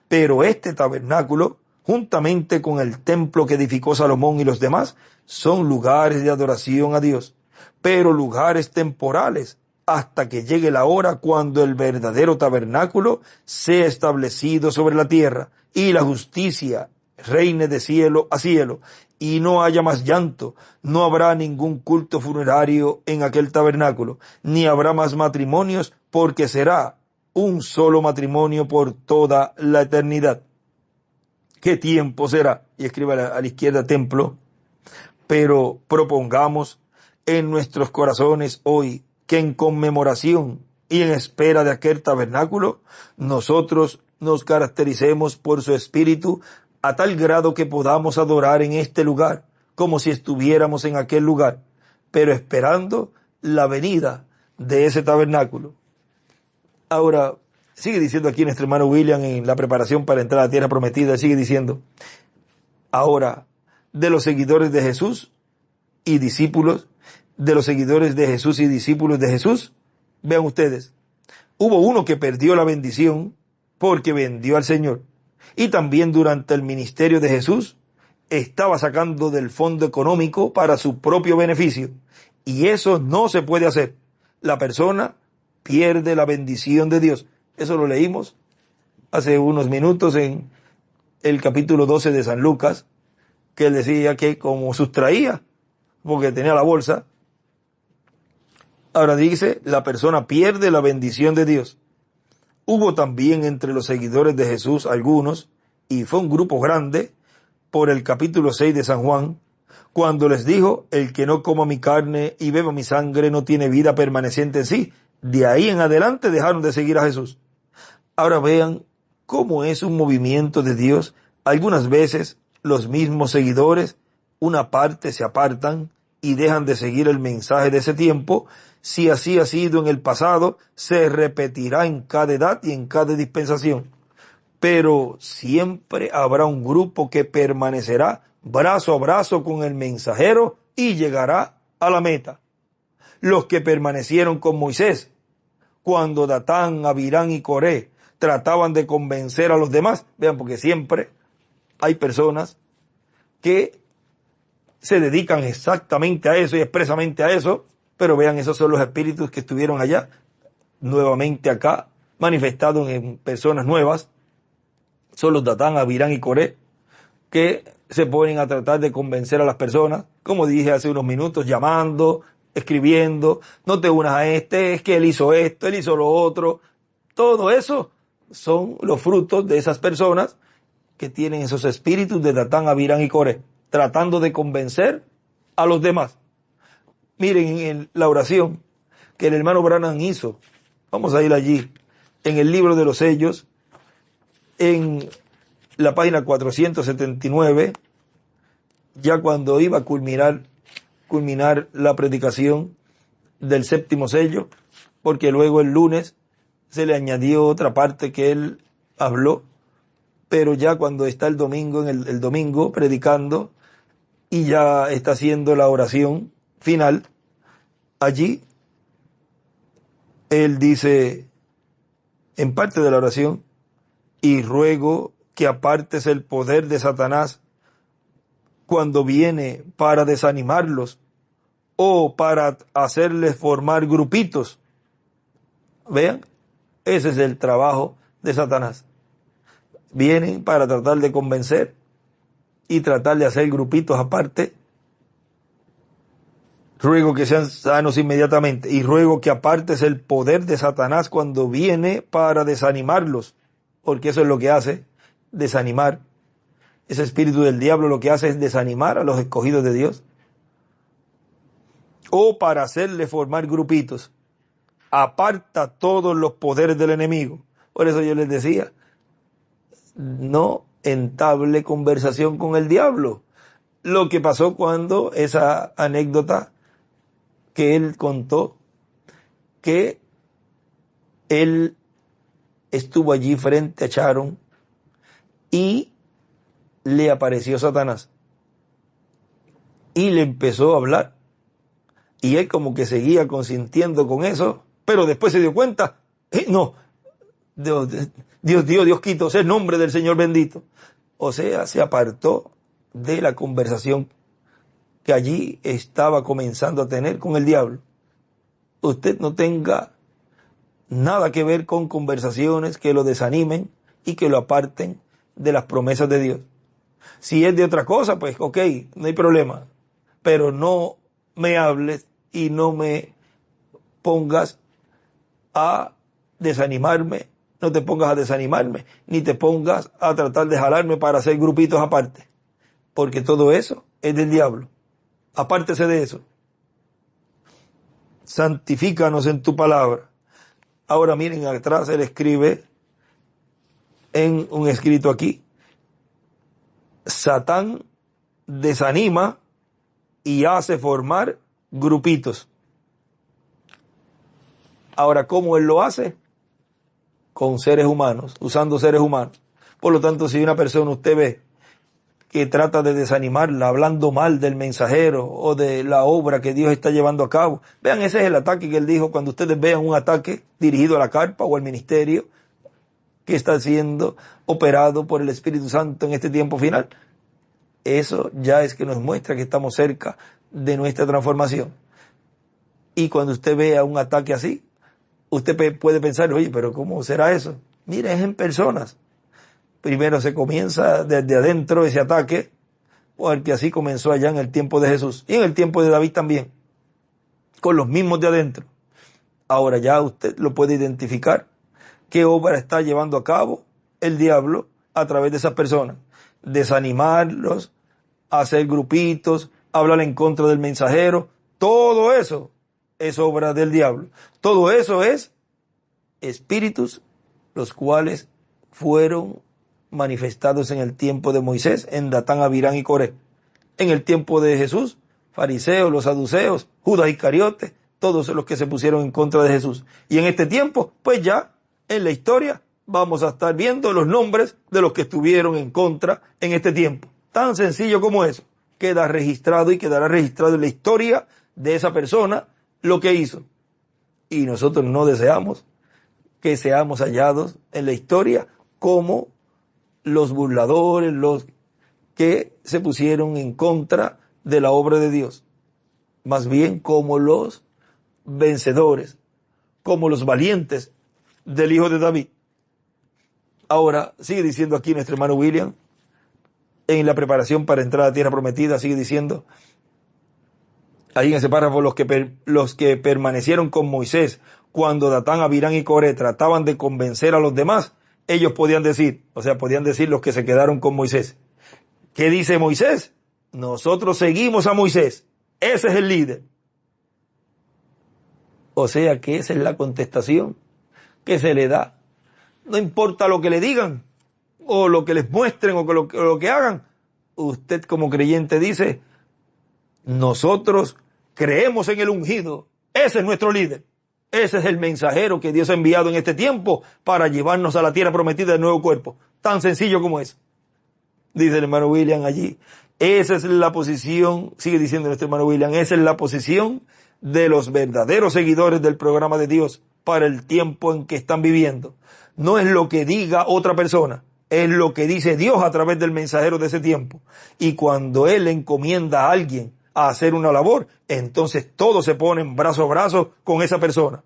Pero este tabernáculo, juntamente con el templo que edificó Salomón y los demás, son lugares de adoración a Dios, pero lugares temporales, hasta que llegue la hora cuando el verdadero tabernáculo sea establecido sobre la tierra, y la justicia reine de cielo a cielo, y no haya más llanto, no habrá ningún culto funerario en aquel tabernáculo, ni habrá más matrimonios, porque será un solo matrimonio por toda la eternidad. ¿Qué tiempo será? Y escribe a la izquierda templo. Pero propongamos en nuestros corazones hoy que en conmemoración y en espera de aquel tabernáculo, nosotros nos caractericemos por su espíritu a tal grado que podamos adorar en este lugar, como si estuviéramos en aquel lugar, pero esperando la venida de ese tabernáculo. Ahora, sigue diciendo aquí nuestro hermano William en la preparación para entrar a la tierra prometida, sigue diciendo: ahora, de los seguidores de Jesús y discípulos, de Jesús, vean ustedes, hubo uno que perdió la bendición porque vendió al Señor. Y también durante el ministerio de Jesús estaba sacando del fondo económico para su propio beneficio. Y eso no se puede hacer. La persona pierde la bendición de Dios. Eso lo leímos hace unos minutos en el capítulo 12 de San Lucas, que él decía que como sustraía, porque tenía la bolsa, ahora dice, la persona pierde la bendición de Dios. Hubo también entre los seguidores de Jesús algunos, y fue un grupo grande, por el capítulo 6 de San Juan, cuando les dijo: el que no coma mi carne y beba mi sangre no tiene vida permaneciente en sí. De ahí en adelante dejaron de seguir a Jesús. Ahora vean cómo es un movimiento de Dios. Algunas veces los mismos seguidores, una parte se apartan y dejan de seguir el mensaje de ese tiempo. Si así ha sido en el pasado, se repetirá en cada edad y en cada dispensación. Pero siempre habrá un grupo que permanecerá brazo a brazo con el mensajero y llegará a la meta. Los que permanecieron con Moisés, cuando Datán, Abirán y Coré trataban de convencer a los demás. Vean, porque siempre hay personas que se dedican exactamente a eso y expresamente a eso, Pero vean, esos son los espíritus que estuvieron allá, nuevamente acá, manifestados en personas nuevas. Son los Datán, Abirán y Coré, que se ponen a tratar de convencer a las personas, como dije hace unos minutos, llamando, escribiendo, no te unas a este, es que él hizo esto, él hizo lo otro. Todo eso son los frutos de esas personas que tienen esos espíritus de Datán, Abirán y Coré, tratando de convencer a los demás. Miren en la oración que el hermano Branham hizo, vamos a ir allí, en el libro de los sellos, en la página 479, ya cuando iba a culminar la predicación del séptimo sello, porque luego el lunes se le añadió otra parte que él habló, pero ya cuando está el domingo, en el domingo predicando, y ya está haciendo la oración final, allí él dice, en parte de la oración, y ruego que apartes el poder de Satanás cuando viene para desanimarlos o para hacerles formar grupitos. Vean, ese es el trabajo de Satanás. Vienen para tratar de convencer y tratar de hacer grupitos aparte. Ruego que sean sanos inmediatamente y ruego que apartes el poder de Satanás cuando viene para desanimarlos, porque eso es lo que hace, desanimar. Ese espíritu del diablo lo que hace es desanimar a los escogidos de Dios. O para hacerle formar grupitos. Aparta todos los poderes del enemigo. Por eso yo les decía, no entable conversación con el diablo. Lo que pasó cuando esa anécdota que él contó, que él estuvo allí frente a Sharon y le apareció Satanás y le empezó a hablar y él como que seguía consintiendo con eso, pero después se dio cuenta, no, Dios quito, sea el nombre del Señor bendito. O sea, se apartó de la conversación que allí estaba comenzando a tener con el diablo. Usted no tenga nada que ver con conversaciones que lo desanimen y que lo aparten de las promesas de Dios. Si es de otra cosa, pues ok, no hay problema. Pero no me hables y no me pongas a desanimarme, no te pongas a desanimarme, ni te pongas a tratar de jalarme para hacer grupitos aparte. Porque todo eso es del diablo. Apártese de eso. Santifícanos en tu palabra. Ahora miren atrás, él escribe en un escrito aquí, Satán desanima y hace formar grupitos. Ahora, ¿cómo él lo hace? Con seres humanos, usando seres humanos. Por lo tanto, si una persona usted ve que trata de desanimarla, hablando mal del mensajero o de la obra que Dios está llevando a cabo, vean, ese es el ataque que él dijo, cuando ustedes vean un ataque dirigido a la carpa o al ministerio que está siendo operado por el Espíritu Santo en este tiempo final, eso ya es que nos muestra que estamos cerca de nuestra transformación. Y cuando usted vea un ataque así, usted puede pensar, oye, pero ¿cómo será eso? Mira, es en personas. Primero se comienza desde adentro ese ataque, porque así comenzó allá en el tiempo de Jesús y en el tiempo de David también, con los mismos de adentro. Ahora ya usted lo puede identificar, qué obra está llevando a cabo el diablo a través de esas personas. Desanimarlos, hacer grupitos, hablar en contra del mensajero, todo eso es obra del diablo. Todo eso es espíritus los cuales fueron manifestados en el tiempo de Moisés, en Datán, Abirán y Coré. En el tiempo de Jesús, fariseos, los saduceos, Judas Iscariote, todos los que se pusieron en contra de Jesús. Y en este tiempo, pues ya, en la historia, vamos a estar viendo los nombres de los que estuvieron en contra en este tiempo. Tan sencillo como eso. Queda registrado y quedará registrado en la historia de esa persona lo que hizo. Y nosotros no deseamos que seamos hallados en la historia como los burladores, los que se pusieron en contra de la obra de Dios. Más bien como los vencedores, como los valientes del hijo de David. Ahora, sigue diciendo aquí nuestro hermano William, en la preparación para entrar a la tierra prometida, sigue diciendo, ahí en ese párrafo, los que permanecieron con Moisés, cuando Datán, Abirán y Coré trataban de convencer a los demás, ellos podían decir los que se quedaron con Moisés. ¿Qué dice Moisés? Nosotros seguimos a Moisés. Ese es el líder. O sea que esa es la contestación que se le da. No importa lo que le digan, o lo que les muestren, o lo que hagan. Usted como creyente dice, nosotros creemos en el ungido. Ese es nuestro líder. Ese es el mensajero que Dios ha enviado en este tiempo para llevarnos a la tierra prometida del nuevo cuerpo. Tan sencillo como es. Dice el hermano William allí. Esa es la posición, sigue diciendo nuestro hermano William, esa es la posición de los verdaderos seguidores del programa de Dios para el tiempo en que están viviendo. No es lo que diga otra persona, es lo que dice Dios a través del mensajero de ese tiempo. Y cuando Él encomienda a alguien a hacer una labor, entonces todos se ponen brazo a brazo con esa persona.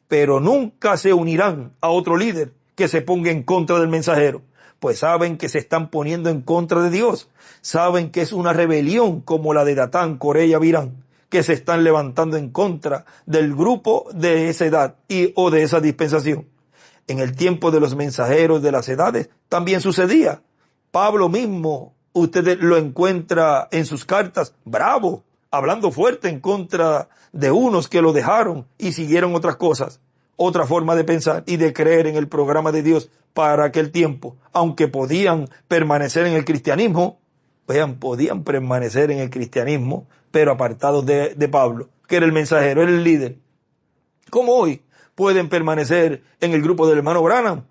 Pero nunca se unirán a otro líder que se ponga en contra del mensajero, pues saben que se están poniendo en contra de Dios. Saben que es una rebelión como la de Datán, Coré y Abirán, que se están levantando en contra del grupo de esa edad o de esa dispensación. En el tiempo de los mensajeros de las edades también sucedía. Pablo mismo, usted lo encuentra en sus cartas, bravo, hablando fuerte en contra de unos que lo dejaron y siguieron otras cosas, otra forma de pensar y de creer en el programa de Dios para aquel tiempo. Aunque podían permanecer en el cristianismo, podían permanecer en el cristianismo, pero apartados de Pablo, que era el mensajero, era el líder. Como hoy pueden permanecer en el grupo del hermano Branham,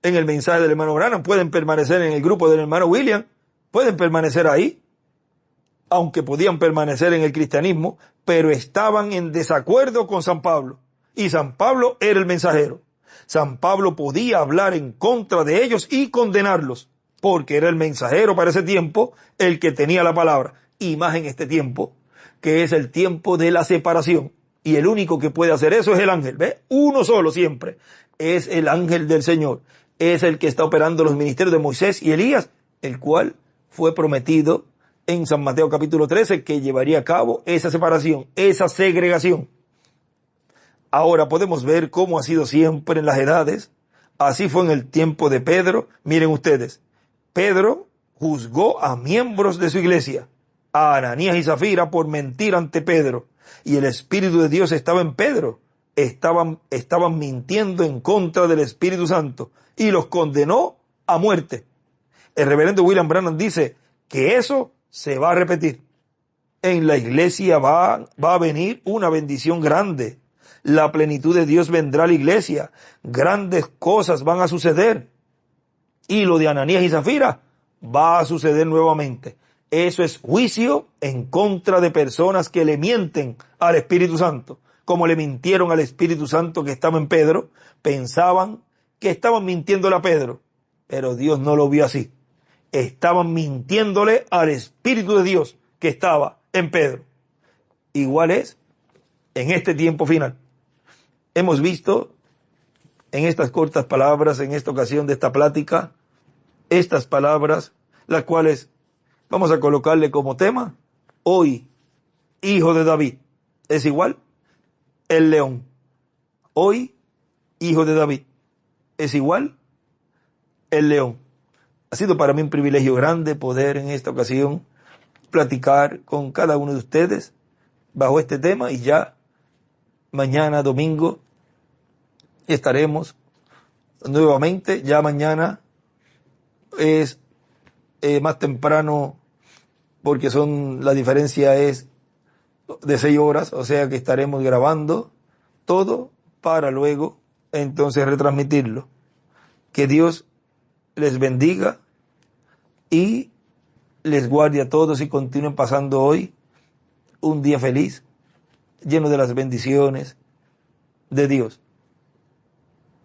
en el mensaje del hermano Branham, pueden permanecer en el grupo del hermano William, pueden permanecer ahí, aunque podían permanecer en el cristianismo, pero estaban en desacuerdo con San Pablo. Y San Pablo era el mensajero. San Pablo podía hablar en contra de ellos y condenarlos, porque era el mensajero para ese tiempo, el que tenía la palabra. Y más en este tiempo, que es el tiempo de la separación. Y el único que puede hacer eso es el ángel. ¿Ve? Uno solo siempre. Es el ángel del Señor. Es el que está operando los ministerios de Moisés y Elías, el cual fue prometido en San Mateo capítulo 13, que llevaría a cabo esa separación, esa segregación. Ahora podemos ver cómo ha sido siempre en las edades. Así fue en el tiempo de Pedro. Miren ustedes, Pedro juzgó a miembros de su iglesia, a Ananías y Zafira, por mentir ante Pedro. Y el Espíritu de Dios estaba en Pedro. Estaban mintiendo en contra del Espíritu Santo y los condenó a muerte. El reverendo William Branham dice que eso se va a repetir. En la iglesia va a venir una bendición grande. La plenitud de Dios vendrá a la iglesia. Grandes cosas van a suceder. Y lo de Ananías y Zafira va a suceder nuevamente. Eso es juicio en contra de personas que le mienten al Espíritu Santo. Como le mintieron al Espíritu Santo que estaba en Pedro, pensaban que estaban mintiéndole a Pedro, pero Dios no lo vio así. Estaban mintiéndole al Espíritu de Dios que estaba en Pedro. Igual es en este tiempo final. Hemos visto en estas cortas palabras, en esta ocasión de esta plática, estas palabras, las cuales vamos a colocarle como tema, hoy, hijo de David, es igual, el león. Hoy, hijo de David, es igual, el león. Ha sido para mí un privilegio grande poder en esta ocasión platicar con cada uno de ustedes bajo este tema, y ya mañana domingo estaremos nuevamente. Ya mañana es más temprano porque la diferencia es de 6 horas, o sea que estaremos grabando todo para luego entonces retransmitirlo. Que Dios les bendiga y les guarde a todos y continúen pasando hoy un día feliz, lleno de las bendiciones de Dios.